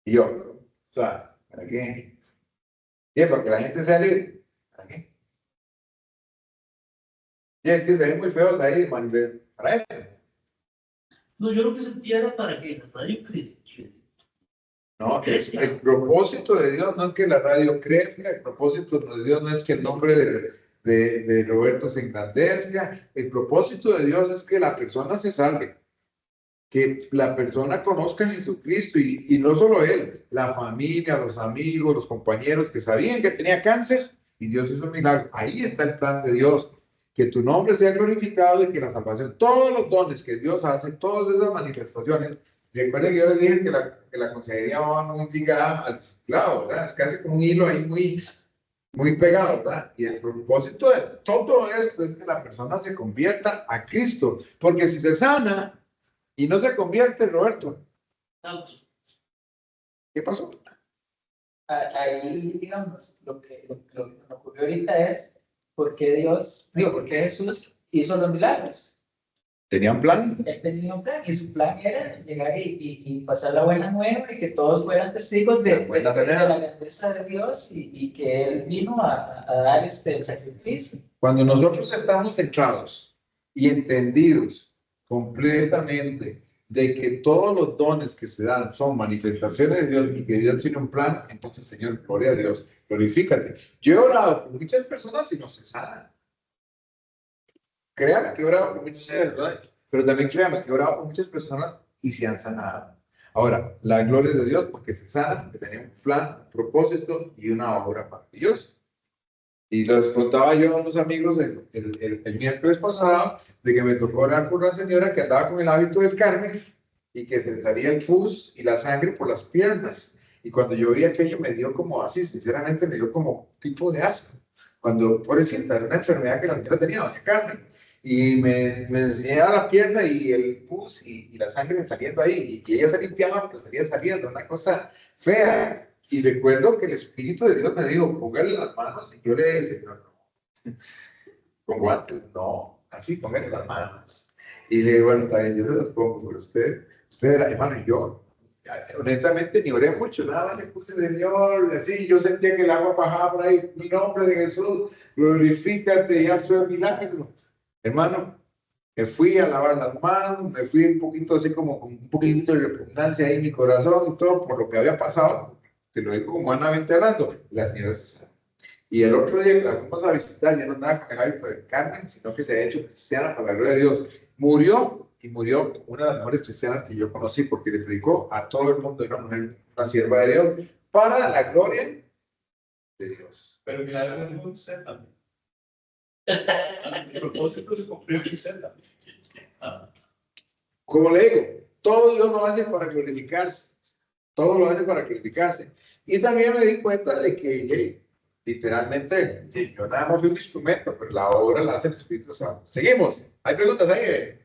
Speaker 1: Y yo, o sea, ¿para qué? Bien, para que la gente sea libre. ¿Para qué? Y es que se ven muy feos ahí, man, para eso.
Speaker 5: No, yo lo que sentía era para que la radio creciera.
Speaker 1: No, el propósito de Dios no es que la radio crezca, el propósito de Dios no es que el nombre de Roberto se engrandezca, el propósito de Dios es que la persona se salve, que la persona conozca a Jesucristo y no solo él, la familia, los amigos, los compañeros que sabían que tenía cáncer y Dios hizo un milagro. Ahí está el plan de Dios, que tu nombre sea glorificado y que la salvación, todos los dones que Dios hace, todas esas manifestaciones. Recuerden que yo les dije que la consejería va muy ligada al discipulado, ¿verdad? Es casi como un hilo ahí muy pegado, ¿verdad? Y el propósito de todo esto es que la persona se convierta a Cristo, porque si se sana y no se convierte, Roberto, ¿qué pasó?
Speaker 2: Ahí, digamos, lo que me ocurrió ahorita es por qué Dios, digo, por qué Jesús hizo los milagros.
Speaker 1: ¿Tenía un plan?
Speaker 2: Él tenía un plan y su plan era llegar y pasar la buena nueva y que todos fueran testigos de la grandeza de Dios y que Él vino a dar el sacrificio.
Speaker 1: Cuando nosotros estamos centrados y entendidos completamente de que todos los dones que se dan son manifestaciones de Dios y que Dios tiene un plan, entonces, Señor, gloria a Dios, glorifícate. Yo he orado por muchas personas y no se sanan. Créame que he orado por muchas personas, ¿verdad? Pero también créame que he orado por muchas personas y se han sanado. Ahora, la gloria de Dios porque se sanan, porque tenemos un plan, un propósito y una obra maravillosa. Y les contaba yo a unos amigos el miércoles pasado de que me tocó orar por una señora que andaba con el hábito del Carmen y que se le salía el pus y la sangre por las piernas. Y cuando yo vi aquello me dio como así, sinceramente me dio como tipo de asco. Cuando, pobrecita, era una enfermedad que la señora tenía, doña Carmen. Y me enseñaba la pierna y el pus y la sangre saliendo ahí. Y ella se limpiaba, pero salía saliendo, una cosa fea. Y recuerdo que el Espíritu de Dios me dijo, póngale las manos. Y yo le dije, no, no, con guantes, no, así, póngale las manos. Y le digo, bueno, está bien, yo se las pongo, pero usted era hermano, y yo, honestamente, ni oré mucho, nada, le puse Señor, así, yo sentía que el agua bajaba por ahí, mi nombre de Jesús, glorifícate y haz tu milagro. Hermano, me fui a lavar las manos, me fui un poquito así como con un poquito de repugnancia ahí en mi corazón y todo por lo que había pasado. Te lo digo como humanamente hablando. La señora se sabe. Y el otro día que la fuimos a visitar, ya no andaba con el hábito de Carmen, sino que se ha hecho cristiana para la gloria de Dios. Murió y murió una de las mejores cristianas que yo conocí porque le predicó a todo el mundo, una mujer, una sierva de Dios, para la gloria de Dios.
Speaker 4: Pero mira, es un set también. El propósito se cumplió en set también.
Speaker 1: Como le digo, todo Dios lo hace para glorificarse. Todo lo hace para glorificarse. Y también me di cuenta de que literalmente yo nada más fui un instrumento, pero la obra la hace el Espíritu Santo. Seguimos. ¿Hay preguntas ahí?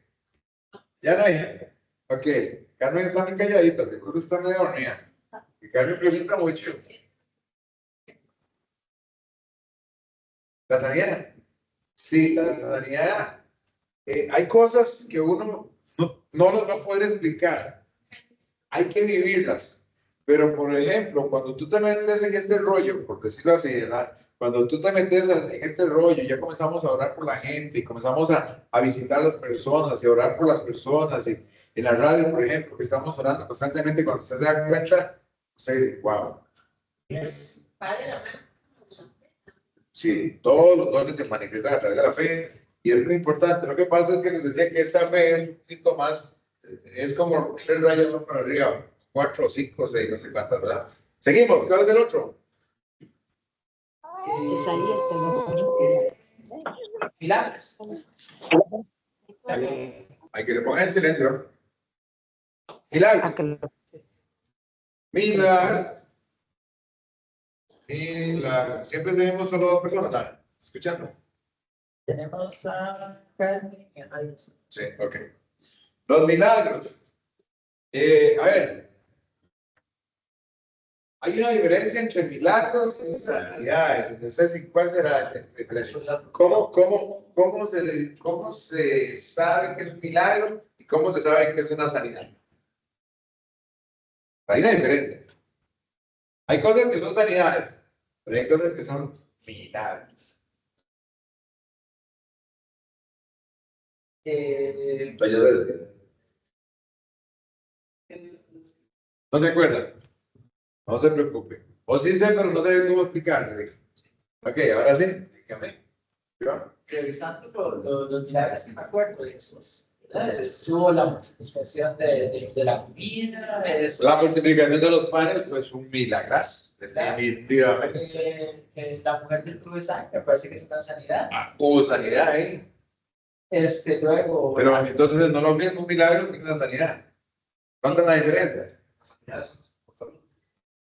Speaker 1: Ya no hay. Ok. Carmen está muy calladita, seguro está medio dormida. Y Carmen pregunta mucho. ¿La sanidad? Sí, la sanidad. Hay cosas que uno no las va a poder explicar. Hay que vivirlas. Pero, por ejemplo, cuando tú te metes en este rollo, por decirlo así, ¿verdad? Cuando tú te metes en este rollo, ya comenzamos a orar por la gente y comenzamos a visitar a las personas y a orar por las personas. Y en la radio, por ejemplo, que estamos orando constantemente, cuando usted se da cuenta, usted dice, wow. Sí, todos los dones se manifiestan a través de la fe. Y es muy importante. Lo que pasa es que les decía que esta fe es un poquito más, es como 3 rayos más para arriba, 4, 5, 6, no sé cuántas, ¿verdad? Seguimos, ¿cuál es el otro?
Speaker 2: Milagros.
Speaker 1: Hay que le pongan en silencio. Milagros. Milagros. Milagros. Siempre tenemos solo 2 personas, ¿no? Escuchando.
Speaker 2: Tenemos a Carmen y a Reyes.
Speaker 1: Sí, ok. Los milagros. A ver. Hay una diferencia entre milagros y sanidad. No sé si cuál será esa diferencia. ¿Cómo se sabe que es un milagro y cómo se sabe que es una sanidad? Hay una diferencia. Hay cosas que son sanidades, pero hay cosas que son milagros. Entonces, ¿no te acuerdas? No se preocupe. O sí sé, pero no sé cómo explicarlo. Ok, ahora sí, dígame. ¿Yo?
Speaker 2: Revisando los milagros que me acuerdo de esos, ¿verdad? Estuvo la multiplicación de la comida,
Speaker 1: La multiplicación de los panes fue un milagrazo, definitivamente.
Speaker 2: la mujer del flujo de sangre, me parece que es una sanidad.
Speaker 1: Hubo sanidad ahí.
Speaker 2: Luego,
Speaker 1: Pero entonces no es lo mismo un milagro que una sanidad. ¿Cuánta es la diferencia?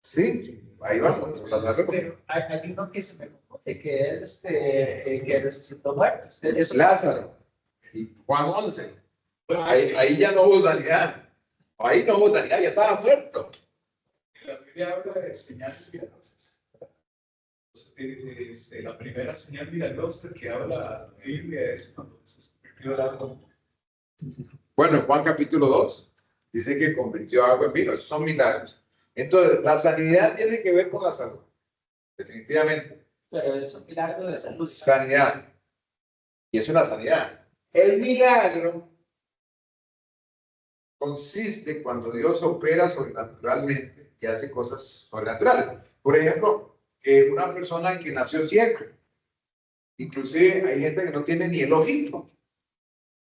Speaker 1: Sí, ahí vamos.
Speaker 2: hay uno que se me confunde, que es que resucitó muertos. Eso,
Speaker 1: Lázaro, Juan 11. Ahí ya no hubo sanidad. Ahí no hubo sanidad, ya estaba muerto.
Speaker 4: La Biblia habla de señales milagrosas. La primera señal milagrosa que habla la Biblia es cuando Jesús convirtió el agua.
Speaker 1: Bueno, en Juan capítulo 2 dice que convirtió agua en vino. Esos son milagros. Entonces, la sanidad tiene que ver con la salud. Definitivamente.
Speaker 2: pero es un milagro de salud.
Speaker 1: Sanidad. Y es una sanidad. El milagro consiste cuando Dios opera sobrenaturalmente y hace cosas sobrenaturales. Por ejemplo, una persona que nació ciego. Inclusive hay gente que no tiene ni el ojito.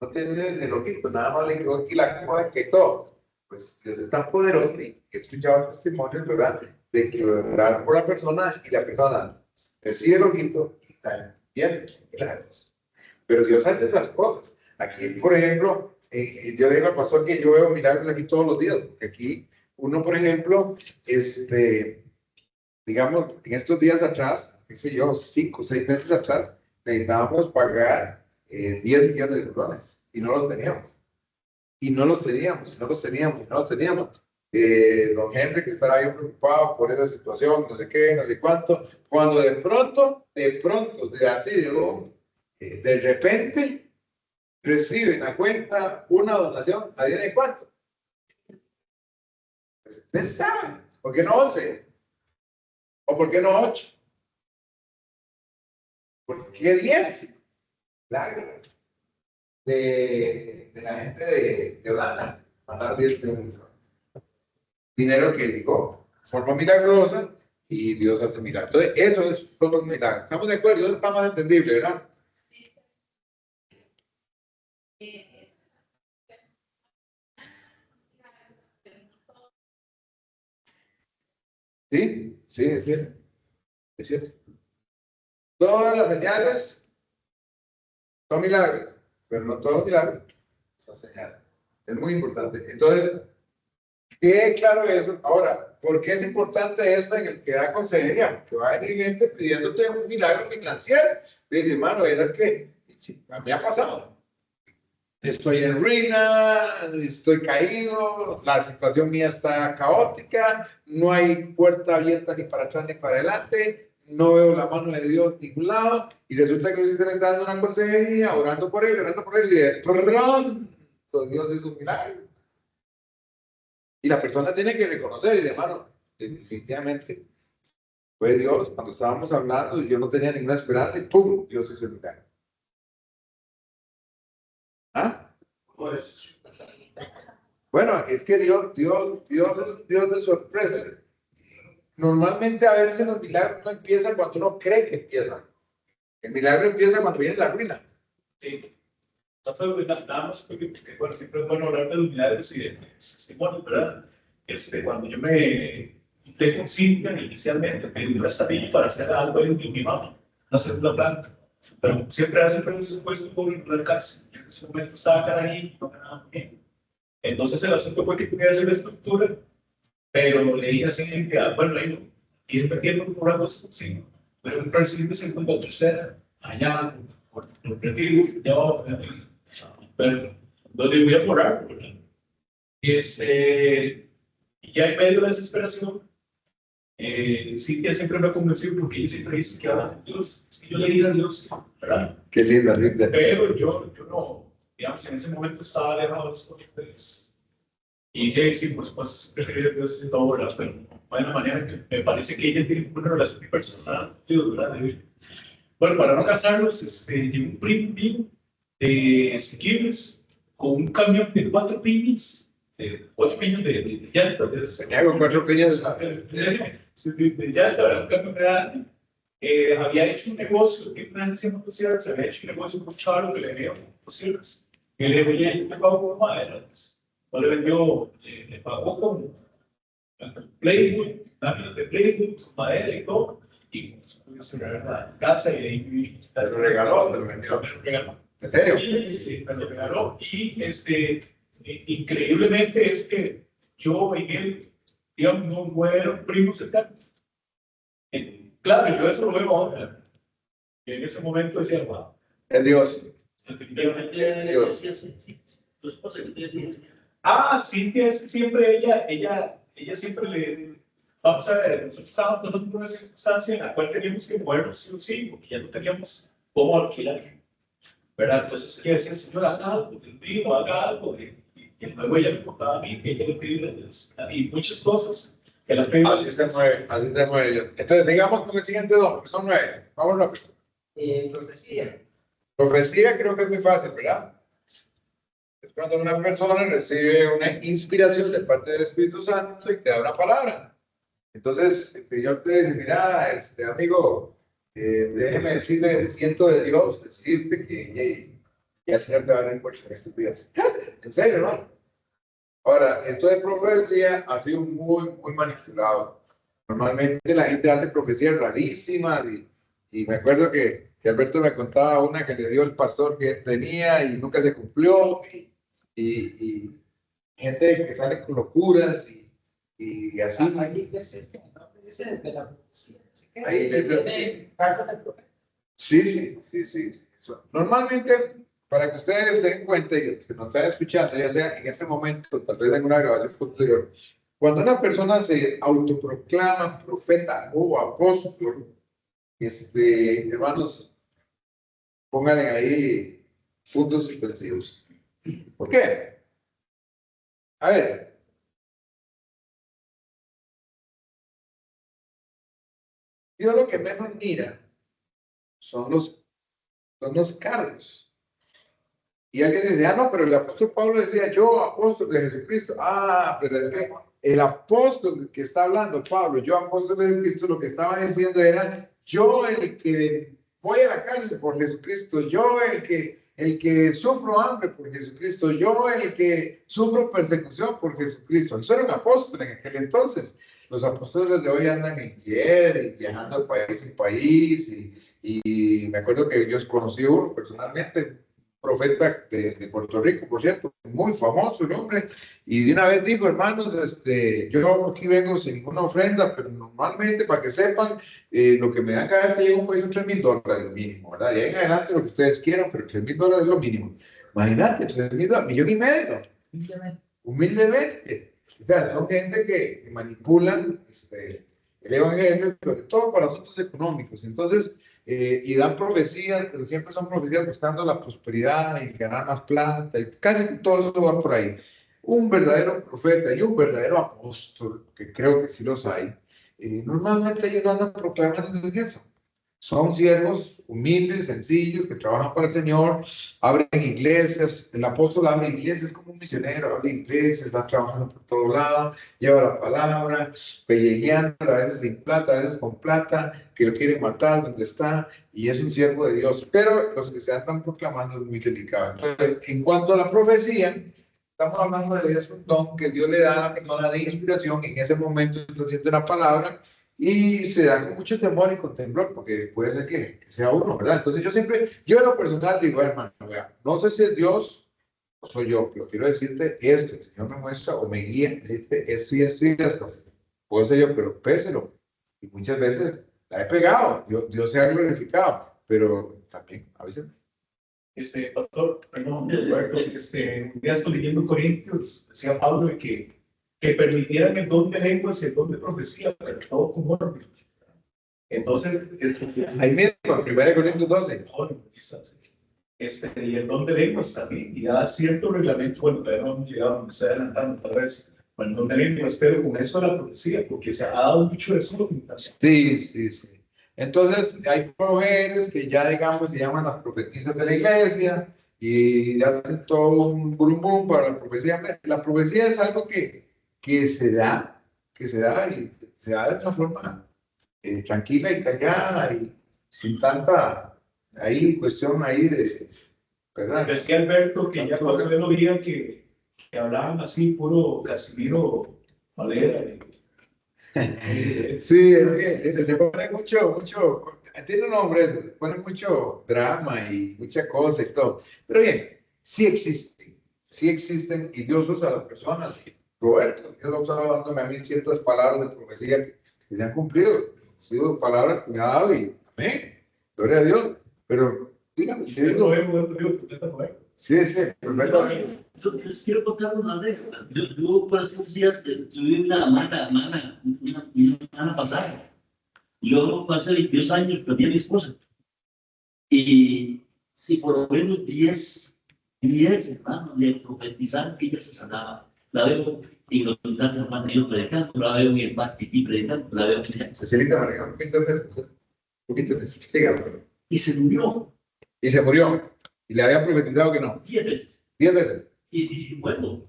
Speaker 1: No tiene ni el ojito, nada más le quedó aquí la cosa que todo. Pues Dios es tan poderoso y he escuchado testimonios, ¿verdad? De que orar por la persona y la persona recibe el ojito y está bien, milagros. Pero Dios hace esas cosas. Aquí, por ejemplo, yo digo al pastor que yo veo milagros aquí todos los días. Porque aquí, uno, por ejemplo, digamos, en estos días atrás, qué sé yo, 5 o 6 meses atrás, necesitábamos pagar 10 millones de dólares y no los teníamos. Y no los teníamos, y no los teníamos, y no los teníamos. Don Henry, que estaba bien preocupado por esa situación, no sé qué, no sé cuánto, cuando de pronto, así, de repente, recibe en la cuenta una donación, ¿adivinen cuánto? Pues, ustedes saben, ¿por qué no 11? ¿O por qué no 8? ¿Por qué 10? Claro. De la gente de Holanda, mandar 10 millones. Dinero que digo, forma milagrosa y Dios hace milagros. Entonces, eso son los milagros. ¿Estamos de acuerdo? Eso está más entendible, ¿verdad? Sí, sí, es cierto. Es cierto. Todas las señales son milagros, pero no todos los milagros son señales. Es muy importante. Entonces, quede claro eso. Ahora, ¿por qué es importante esto en el que da consejería? Porque va a venir gente pidiéndote un milagro financiero. Dice, hermano, verás que a mí me ha pasado. Estoy en ruina, estoy caído, la situación mía está caótica, no hay puerta abierta ni para atrás ni para adelante, no veo la mano de Dios en ningún lado, y resulta que usted está dando una consejería, orando por él, y de pronto Dios es un milagro. Y la persona tiene que reconocer, y de hermano, definitivamente, fue Dios, cuando estábamos hablando, yo no tenía ninguna esperanza, y ¡pum! Dios hizo el milagro. ¿Ah?
Speaker 3: Pues,
Speaker 1: Bueno, es que Dios es Dios de sorpresa. Normalmente a veces los milagros no empiezan cuando uno cree que empiezan. El milagro empieza cuando viene la ruina.
Speaker 4: Sí. Entonces, nada más porque, bueno, siempre es bueno hablar de los milagros y de testimonios, ¿verdad? Cuando yo me junté con Silvia inicialmente, pedí una estadía para hacer algo en mi mano, una segunda planta. Pero siempre hace presupuesto por la casa. En ese momento estaba Carají, no ganaba bien. Entonces el asunto fue que pude hacer la estructura, pero le dije así, que, bueno, ahí, y siempre tiempo por algo así, pero un presidente segunda o tercera, allá, por retiro, ya va, pero donde voy a orar, ¿verdad? Y ya en medio de la desesperación, Cintia siempre me ha convencido porque ella siempre dice que habla con Dios. Es que yo le dije a Dios, ¿verdad?
Speaker 1: Qué linda, linda.
Speaker 4: Pero yo no, digamos, en ese momento estaba alejado de las cosas. Y sí, por supuesto, siempre Dios es todo, ¿verdad? Pero no hay una manera que me parece que ella tiene una relación personal con Dios, ¿verdad? Bueno, para no cansarlos, llegó un primo mío de Siquirres con un camión de 4 piñas 8 piñas de llantas.
Speaker 1: Me hago 4 piñas.
Speaker 4: De llanta, ¿verdad? Un cambio grande. Había hecho un negocio, que una agencia motosierras, había hecho un negocio con Charo que le vendía motosierras. Y le venía, yo te pago con madera. No le vendió, le pagó con playwood, láminas de playwood, con madera y todo. Y se regaló la casa y ahí
Speaker 1: Te lo regaló, te lo vendió.
Speaker 4: me lo regaló.
Speaker 1: ¿En serio?
Speaker 4: Sí, me lo regaló. Y increíblemente es que yo y él, digamos, no fueron primos cercanos. Claro, yo eso lo veo ahora. Y en ese momento decía, wow.
Speaker 1: Es Dios.
Speaker 5: Tu esposa, ¿qué te decía?
Speaker 4: Cintia, es que siempre ella siempre le. Vamos a ver, nosotros estábamos pasando por una circunstancia en la cual teníamos que movernos sí o sí, porque ya no teníamos cómo alquilar. ¿Verdad? Entonces ella decía, Señor, haga algo, Dios mío, haga algo. Y luego ella me contaba a mí que ella le pedía a Dios. Y muchas cosas que la pedía.
Speaker 1: Así se mueve, así se mueve. Entonces, digamos con el siguiente don, que son 9. Vamos rápido.
Speaker 2: Profecía.
Speaker 1: Profecía creo que es muy fácil, ¿verdad? Es cuando una persona recibe una inspiración de parte del Espíritu Santo y te da una palabra. Entonces, el Señor te dice, mira, amigo, déjeme decirle, siento de Dios, decirte que ya el Señor te va a dar en cuenta en estos días. En serio, ¿no? Ahora, esto de profecía ha sido muy, muy manipulado. Normalmente la gente hace profecías rarísimas y me acuerdo que Alberto me contaba una que le dio el pastor que tenía y nunca se cumplió y gente que sale con locuras y así.
Speaker 2: Hay iglesias que no dicen de la profecía.
Speaker 1: Hay iglesias
Speaker 2: que cartas del profeta.
Speaker 1: Sí. Normalmente, para que ustedes se den cuenta y que nos están escuchando, ya sea en este momento, tal vez en una grabación posterior, cuando una persona se autoproclama profeta o apóstol, hermanos, pónganle ahí puntos suspensivos. ¿Por qué? A ver. Dios lo que menos mira son los cargos. Y alguien dice, no, pero el apóstol Pablo decía, yo apóstol de Jesucristo. Pero es que el apóstol que está hablando Pablo, yo apóstol de Jesucristo, lo que estaba diciendo era, yo el que voy a la cárcel por Jesucristo, yo el que sufro hambre por Jesucristo, yo el que sufro persecución por Jesucristo. Eso era un apóstol en aquel entonces. Los apóstoles de hoy andan en tierra y viajando de país en país y me acuerdo que yo conocí uno personalmente, profeta de Puerto Rico, por cierto, muy famoso el hombre, y de una vez dijo, hermanos, yo aquí vengo sin ninguna ofrenda, pero normalmente, para que sepan, lo que me dan cada vez que llego a un país son $3,000 mínimo, ¿verdad? Y ahí en adelante lo que ustedes quieran, pero $3,000 es lo mínimo. Imagínate, $3,000, $1,500,000, humildemente. O sea, son gente que manipulan el evangelio, sobre todo para asuntos económicos. Entonces, y dan profecías, pero siempre son profecías buscando la prosperidad y ganar más plata, y casi todo eso va por ahí. Un verdadero profeta y un verdadero apóstol, que creo que sí los hay, normalmente ellos no andan proclamando eso. Son siervos humildes, sencillos, que trabajan para el Señor, abren iglesias. El apóstol abre iglesias como un misionero, abre iglesias, está trabajando por todo lado, lleva la palabra, pellejeando, a veces sin plata, a veces con plata, que lo quieren matar donde está, y es un siervo de Dios. Pero los que se andan proclamando es muy delicado. Entonces, en cuanto a la profecía, estamos hablando de un don que Dios le da a la persona de inspiración, en ese momento está haciendo una palabra, y se da con mucho temor y con temblor, porque puede ser que sea uno, ¿verdad? Entonces yo en lo personal digo, hermano, vea, no sé si es Dios o soy yo, pero quiero decirte esto, el Señor me muestra o me guía, decirte esto y esto y esto. Puede ser yo, pero péselo. Y muchas veces la he pegado, Dios se ha glorificado, pero también a veces.
Speaker 4: Pastor, perdón, Roberto, un día estoy leyendo Corintios, decía Pablo de que permitieran el don de lenguas y el don de profecía, pero todo como orden. Entonces,
Speaker 1: ahí mismo, en 1 Corintios 12.
Speaker 4: Quizás. Y el don de lenguas también, y da cierto reglamento, bueno, todavía no hemos llegado, me estoy adelantando tal vez, con el don de lenguas, pero con eso de la profecía, porque se ha dado mucho de eso.
Speaker 1: Sí. Entonces, hay mujeres que ya, digamos, se llaman las profetisas de la iglesia, y hacen todo un brum brum para la profecía. La profecía es algo que se da, y se da de una forma tranquila y callada y sin tanta ahí cuestión ahí de, ¿verdad?
Speaker 4: Decía Alberto que ya
Speaker 1: Tanto
Speaker 4: cuando él oía que hablaban así, puro Casimiro Valera.
Speaker 1: Sí, se le pone tiene un nombre, eso, le pone mucho drama y mucha cosa y todo. Pero bien, sí existen y Dios usa a las personas. Roberto, Dios ha usado dándome a mí ciertas palabras de profecía que se han cumplido. Han sido palabras que me ha dado y amén, gloria a Dios. Pero dígame, si digo, sí, perfecto.
Speaker 5: Yo les quiero contar una anécdota. Yo por estos días tuve una mala pasada. Yo hace 22 años perdí a mi esposa. Y por lo menos 10 hermanos le profetizaron que ella se sanaba. La veo en los hospitales hermanos, yo predicando, la veo en el parque y predicando, la veo en ella.
Speaker 1: Cecilita María, un poquito de dígame.
Speaker 5: Y se murió
Speaker 1: Y se murió. Y le habían profetizado que no.
Speaker 5: 10 veces.
Speaker 1: 10 veces.
Speaker 5: Y bueno,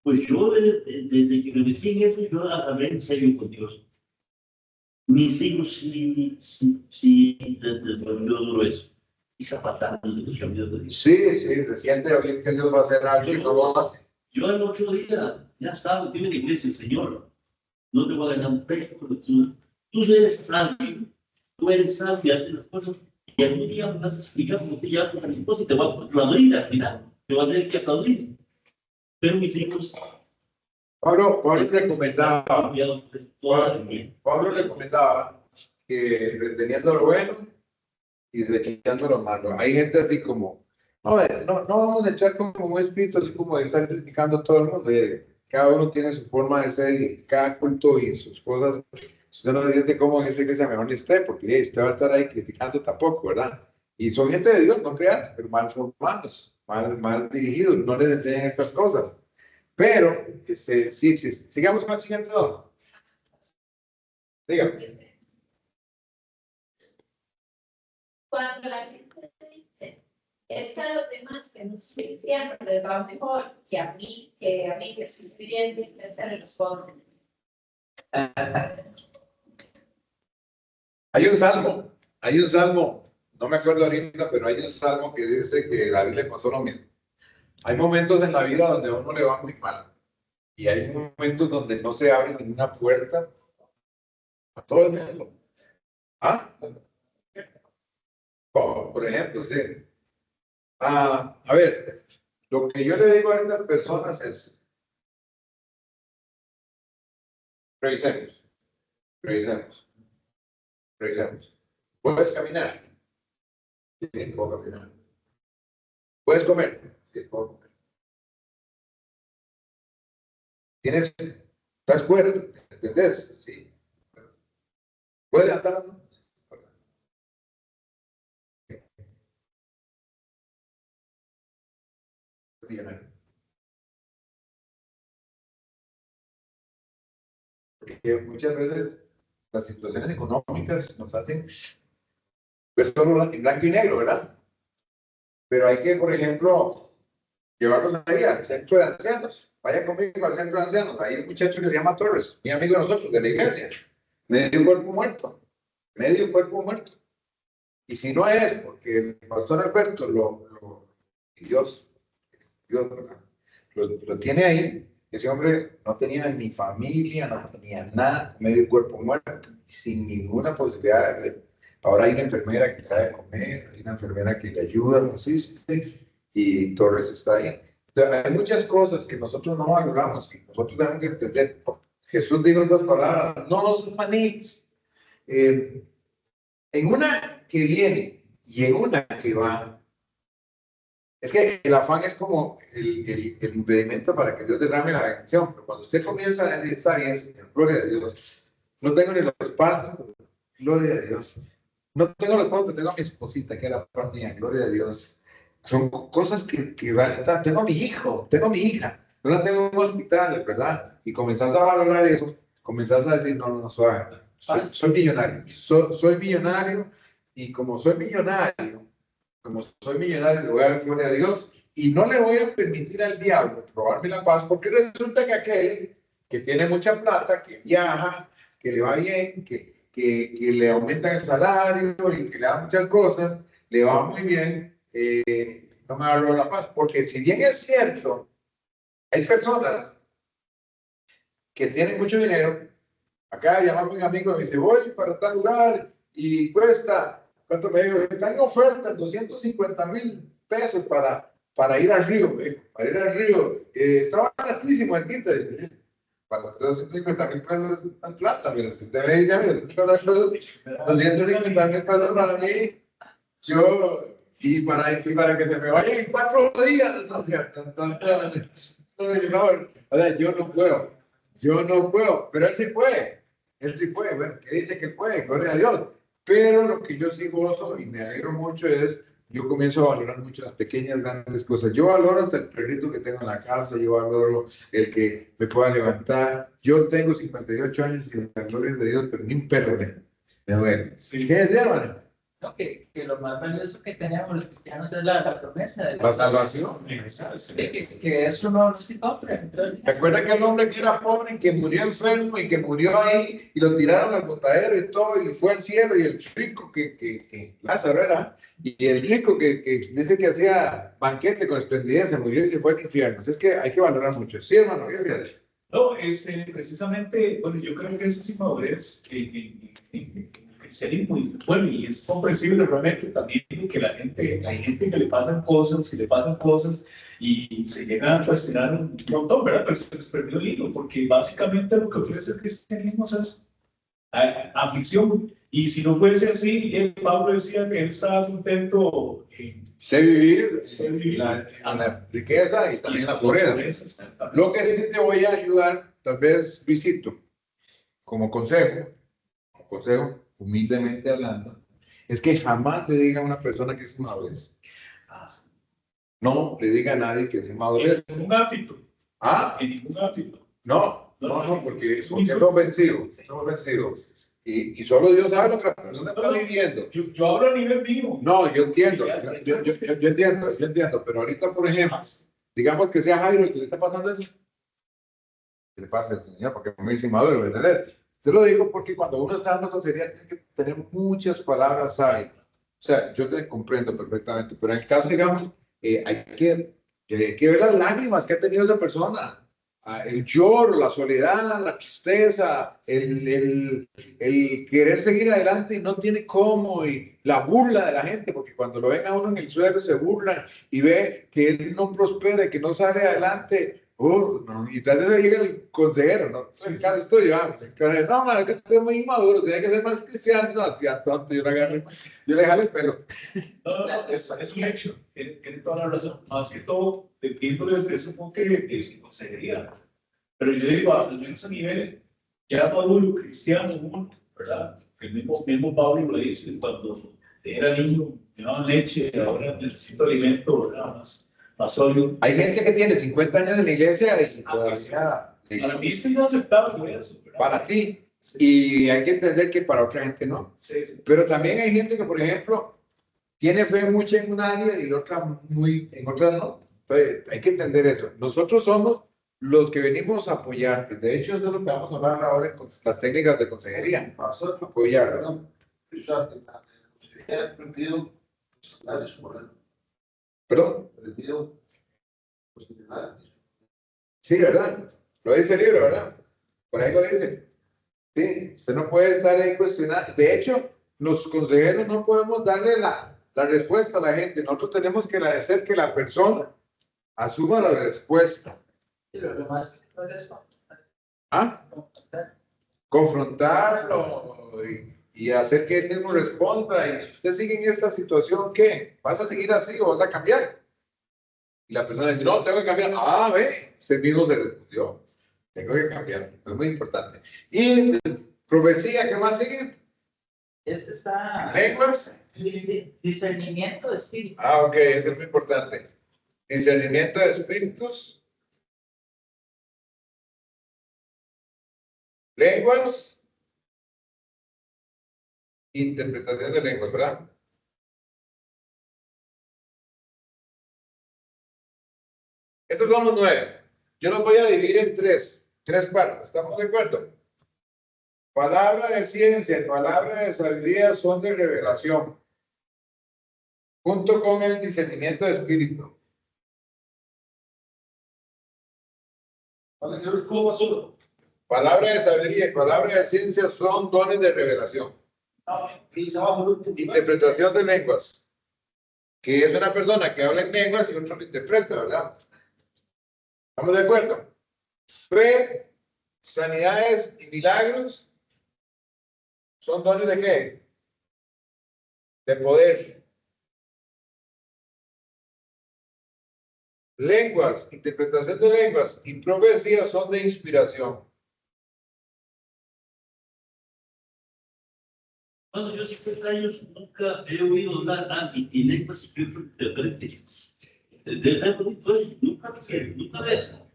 Speaker 5: pues yo desde que me metí en esto, yo hablé en serio con Dios. Mis hijos sí, les volvió duro eso. Y zapataron de los caminos de Dios.
Speaker 1: Sí, reciente oír que Dios va a hacer algo y no lo hace.
Speaker 5: Yo el otro día, ya estaba metido en la iglesia, Señor, no te voy a ganar un pecho, pero tú eres sabio, haces las cosas, y algún día me vas a explicar cómo te llevas a mi esposa y te voy a aplaudir al final, te voy a tener que aplaudir. Pero mis hijos...
Speaker 1: Pablo recomendaba que reteniendo lo bueno y desechando lo malo. Hay gente así como, no vamos a echar como un espíritu así como de estar criticando a todo el mundo. Cada uno tiene su forma de ser y cada culto y sus cosas. Si usted no se siente cómodo en esa iglesia, mejor ni esté, porque usted va a estar ahí criticando tampoco, ¿verdad? Y son gente de Dios, no crean, pero mal formados, mal dirigidos, no les enseñan estas cosas. Pero sí existe. Sigamos con el siguiente don. Dígame.
Speaker 6: Cuando la gente dice, es que a los demás que no siempre les va mejor que a mí que soy creyente, se le responde.
Speaker 1: Hay un salmo, no me acuerdo ahorita, pero hay un salmo que dice que a David le pasó lo mismo. Hay momentos en la vida donde a uno le va muy mal. Y hay momentos donde no se abre ninguna puerta a todo el mundo. ¿Ah? Como, por ejemplo, sí. A ver, lo que yo le digo a estas personas es, revisemos. ¿Puedes caminar? Sí, puedo caminar. ¿Puedes comer? Sí, puedo comer. ¿Estás cuerdo? ¿Entendés? Sí. ¿Puedes levantar las manos? Porque muchas veces las situaciones económicas nos hacen ver solo en blanco y negro, ¿verdad? Pero hay que, por ejemplo, llevarlos ahí al centro de ancianos. Vaya conmigo al centro de ancianos. Hay un muchacho que se llama Torres, mi amigo de nosotros, de la iglesia. Medio cuerpo muerto. Y si no es porque el pastor Alberto Dios lo tiene ahí, ese hombre no tenía ni familia, no tenía nada, medio cuerpo muerto, sin ninguna posibilidad de... Ahora hay una enfermera que le da de comer, hay una enfermera que le ayuda, lo asiste, y Torres está ahí. Entonces, hay muchas cosas que nosotros no valoramos y nosotros tenemos que entender. Jesús dijo estas palabras, no son manís. En una que viene y en una que va, es que el afán es como el impedimento para que Dios derrame la bendición, pero cuando usted comienza a estar bien, Señor, gloria a Dios, no tengo ni los pasos, gloria a Dios, no tengo los pasos, pero tengo a mi esposita, que era para mí, gloria a Dios, son cosas que van a estar, tengo a mi hijo, tengo a mi hija, no la tengo en un hospital, ¿verdad? Y comenzás a valorar eso, comenzás a decir, no, suave, soy millonario, soy millonario, y como soy millonario, como soy millonario, le voy a dar gloria a Dios y no le voy a permitir al diablo robarme la paz, porque resulta que aquel que tiene mucha plata, que viaja, que le va bien, que le aumentan el salario y que le dan muchas cosas, le va muy bien, no me va a robar la paz, porque si bien es cierto, hay personas que tienen mucho dinero. Acá llamaba un amigo y me dice, voy para tal lugar y cuesta, ¿cuánto me dijo? Está en oferta, 250,000 pesos para ir al río, me dijo, para ir al río. Está baratísimo aquí, para 250,000 pesos en plata, mira, si usted me dice, mira, 250,000 pesos para mí, yo, y para que se me vayan en 4 días, no, no, o sea, yo no puedo, pero él sí puede, bueno, que dice que puede, gloria a Dios, pero lo que yo sí gozo y me alegro mucho es, yo comienzo a valorar mucho las pequeñas, grandes cosas, yo valoro hasta el perrito que tengo en la casa, yo valoro el que me pueda levantar, yo tengo 58 años y la gloria de Dios, pero ni un perro me duele.
Speaker 4: Sí.
Speaker 1: ¿Qué es, hermano?
Speaker 2: No, que lo más valioso que tenemos los cristianos es la promesa de
Speaker 1: La salvación.
Speaker 2: que eso no se compra.
Speaker 1: ¿Te acuerdas que el hombre que era pobre y que murió enfermo y que murió ahí y lo tiraron al botadero y todo y fue al cielo y el rico que Lázaro era y el rico que dice que hacía banquete con esplendidez se murió y se fue al infierno? Es que hay que valorar mucho. Sí, hermano, gracias.
Speaker 4: No, precisamente, bueno, yo creo que eso es inmadurez en cristianismo. Bueno, y es comprensible realmente también que hay gente que le pasan cosas, y le pasan cosas, y se llegan a cuestionar un montón, ¿verdad? Pero se les perdió el hilo, porque básicamente lo que ofrece el cristianismo es eso, aflicción. Y si no fuese así, Pablo decía que él estaba contento
Speaker 1: Sé vivir
Speaker 4: sé vivir
Speaker 1: la riqueza y también la pobreza. Lo que sí te voy a ayudar, tal vez, Luisito, como consejo, humildemente hablando, es que jamás le diga a una persona que es inmadurez. No le diga a nadie que es inmadurez.
Speaker 4: En ningún ámbito.
Speaker 1: Ah,
Speaker 4: En ningún ámbito.
Speaker 1: no, porque somos vencidos. Y solo Dios sabe lo que la persona está viviendo.
Speaker 4: Yo hablo a nivel mío.
Speaker 1: No, yo entiendo, yo entiendo, pero ahorita, por ejemplo, digamos que sea Jairo el que le está pasando eso, que le pase al Señor, porque me dice inmaduro, ¿entendés? Te lo digo porque cuando uno está dando consejería tiene que tener muchas palabras sabias. O sea, yo te comprendo perfectamente, pero en el caso, digamos, hay que ver las lágrimas que ha tenido esa persona. El lloro, la soledad, la tristeza, el querer seguir adelante y no tiene cómo, y la burla de la gente, porque cuando lo ven a uno en el suelo se burlan y ve que él no prospera y que no sale adelante. No, y tras de eso llega el consejero, ¿no?
Speaker 4: Sí,
Speaker 1: Acá estoy yo, no, man, que estoy muy inmaduro, tiene que ser más cristiano, no, hacía tonto, yo le jalo el pelo.
Speaker 4: No, es un hecho, tiene toda la razón. Más que todo, dependiendo de ese enfoque, es consejería. Pero yo digo, al menos a nivel ya maduro, cristiano, uno, ¿verdad? El mismo Pablo lo dice, cuando era niño, me daban leche, ahora necesito alimento, ¿verdad? Más sólido.
Speaker 1: Hay gente que tiene 50 años en la iglesia y todavía...
Speaker 4: Para mí es inaceptable eso, ¿verdad?
Speaker 1: Para ti.
Speaker 4: Sí.
Speaker 1: Y hay que entender que para otra gente no.
Speaker 4: Sí, sí.
Speaker 1: Pero también hay gente que, por ejemplo, tiene fe mucho en un área y en otras no. Entonces, hay que entender eso. Nosotros somos los que venimos a apoyarte. De hecho, eso es lo que vamos a hablar ahora con las técnicas de consejería. Apoyar, ¿verdad? ¿Perdón? Sí, ¿verdad? Lo dice el libro, ¿verdad? Por ahí lo dice. Sí, usted no puede estar ahí cuestionando. De hecho, los consejeros no podemos darle la respuesta a la gente. Nosotros tenemos que agradecer que la persona asuma la respuesta.
Speaker 2: Y lo demás es eso.
Speaker 1: ¿Ah? Confrontarlo y hacer que él mismo responda. Y si usted sigue en esta situación, ¿qué? ¿Vas a seguir así o vas a cambiar? Y la persona dice, no, tengo que cambiar. Ah, ve, usted mismo se respondió. Tengo que cambiar. Es muy importante. Y profecía, ¿qué más sigue?
Speaker 2: Está
Speaker 1: Lenguas.
Speaker 2: discernimiento de espíritu.
Speaker 1: Ah, ok, eso es muy importante. Discernimiento de espíritus. Lenguas. Interpretación de lenguas, ¿verdad? Estos son los 9. Yo los voy a dividir en tres partes. ¿Estamos de acuerdo? Palabra de ciencia y palabra de sabiduría son de revelación, junto con el discernimiento de espíritu.
Speaker 4: ¿Cómo solo?
Speaker 1: Palabra de sabiduría y palabra de ciencia son dones de revelación. Interpretación de lenguas, que es una persona que habla en lenguas y otro lo interpreta, ¿verdad? ¿Estamos de acuerdo? Fe, sanidades y milagros son dones de qué? De poder. Lenguas, interpretación de lenguas y profecía son de inspiración.
Speaker 5: Bueno, yo 50 años nunca he oído hablar en lenguas y interpretes. De esa nunca de eso.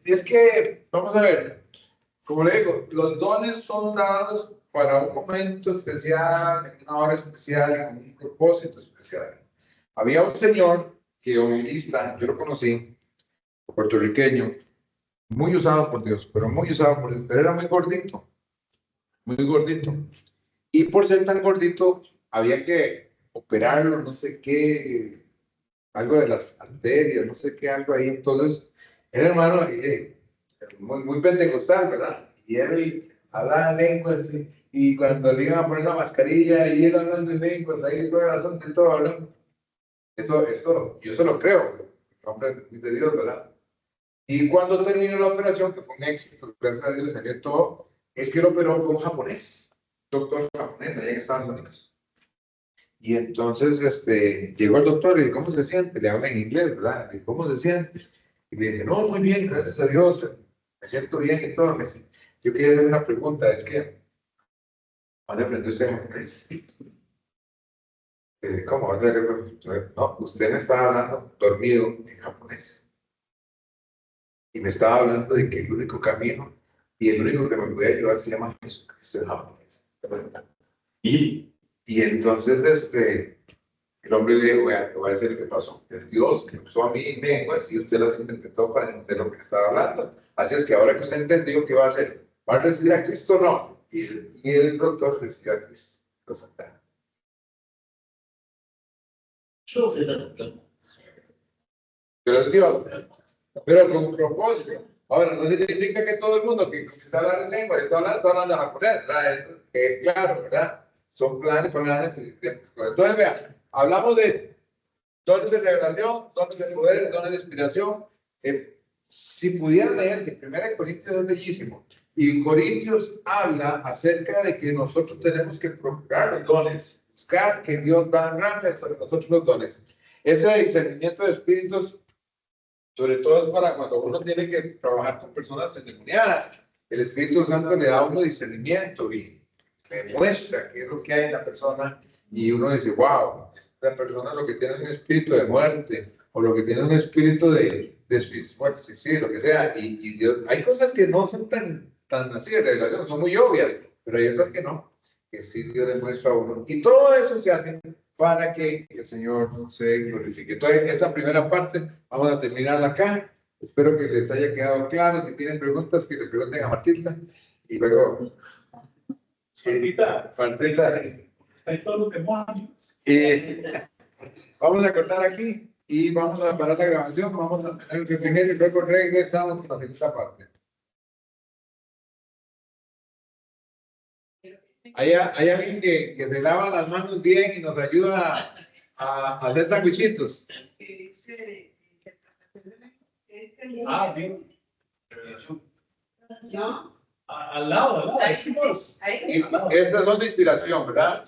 Speaker 1: Es que, vamos a ver, como le digo, los dones son dados para un momento especial, en una hora especial, con un propósito especial. Había un señor que evangelista, yo lo conocí, puertorriqueño, muy usado por Dios, pero muy usado por Dios, pero era muy gordito, muy gordito. Y por ser tan gordito, había que operarlo, no sé qué, algo de las arterias, no sé qué, algo ahí. Entonces, era hermano muy pentecostal, ¿verdad? Y él hablaba lenguas y cuando le iban a poner la mascarilla y él hablando en lenguas, ahí fue la razón de todo, ¿no? Eso, yo se lo creo, hombre de Dios, ¿verdad? Y cuando terminó la operación, que fue un éxito, gracias a Dios salió todo, el que lo operó fue un japonés, doctor japonés allá en Estados Unidos. Y entonces llegó el doctor y le dijo, ¿cómo se siente? Le habla en inglés, ¿verdad? Le dijo, ¿cómo se siente? Y le dije, no, muy bien, gracias a Dios, me siento bien y todo. Me dice, yo quería hacer una pregunta, es que, ¿dónde aprendió usted japonés? ¿Cómo? No, usted me estaba hablando dormido en japonés. Y me estaba hablando de que el único camino y el único que me puede ayudar se llama Jesucristo en japonés. Y entonces, el hombre le dijo, le voy a decir lo que pasó. Es Dios que usó a mí en lenguas y usted las interpretó para entender lo que estaba hablando. Así es que ahora que usted entendió, ¿qué va a hacer? ¿Va a recibir a Cristo o no? Y el doctor recibió a Cristo. Resulta. Pero es Dios. Pero con propósito. Ahora, no significa que todo el mundo que está hablando en lengua, está hablando japonés, ¿verdad? Claro, ¿verdad? Son planes diferentes. Entonces, vean, hablamos de dones de revelación, dones de poder, dones de inspiración. Si pudieran leer, si 1 Corintios es bellísimo. Y Corintios habla acerca de que nosotros tenemos que procurar los dones, buscar que Dios da grandes sobre nosotros los dones. Ese discernimiento de espíritus, sobre todo es para cuando uno tiene que trabajar con personas endemoniadas. El Espíritu Santo le da a uno discernimiento y le muestra qué es lo que hay en la persona y uno dice, wow, esta persona lo que tiene es un espíritu de muerte o lo que tiene es un espíritu de bueno, sí, lo que sea. Y Dios, hay cosas que no son tan así de revelación, son muy obvias, pero hay otras que no, que sí Dios le muestra a uno. Y todo eso se hace para que el Señor se glorifique. Entonces, esta primera parte vamos a terminarla acá. Espero que les haya quedado claro. Si tienen preguntas, que le pregunten a Matilda. Y luego...
Speaker 4: Faldita,
Speaker 1: Faltita.
Speaker 4: está en todos los demonios.
Speaker 1: Vamos a cortar aquí y vamos a parar la grabación. Vamos a tener el refrigerio y luego regresamos con la segunda parte. Hay alguien que se lava las manos bien y nos ayuda a hacer sandwichitos.
Speaker 4: Ah, bien.
Speaker 7: ¿No?
Speaker 4: Al lado.
Speaker 7: Ahí,
Speaker 1: Estas son de inspiración, ¿verdad?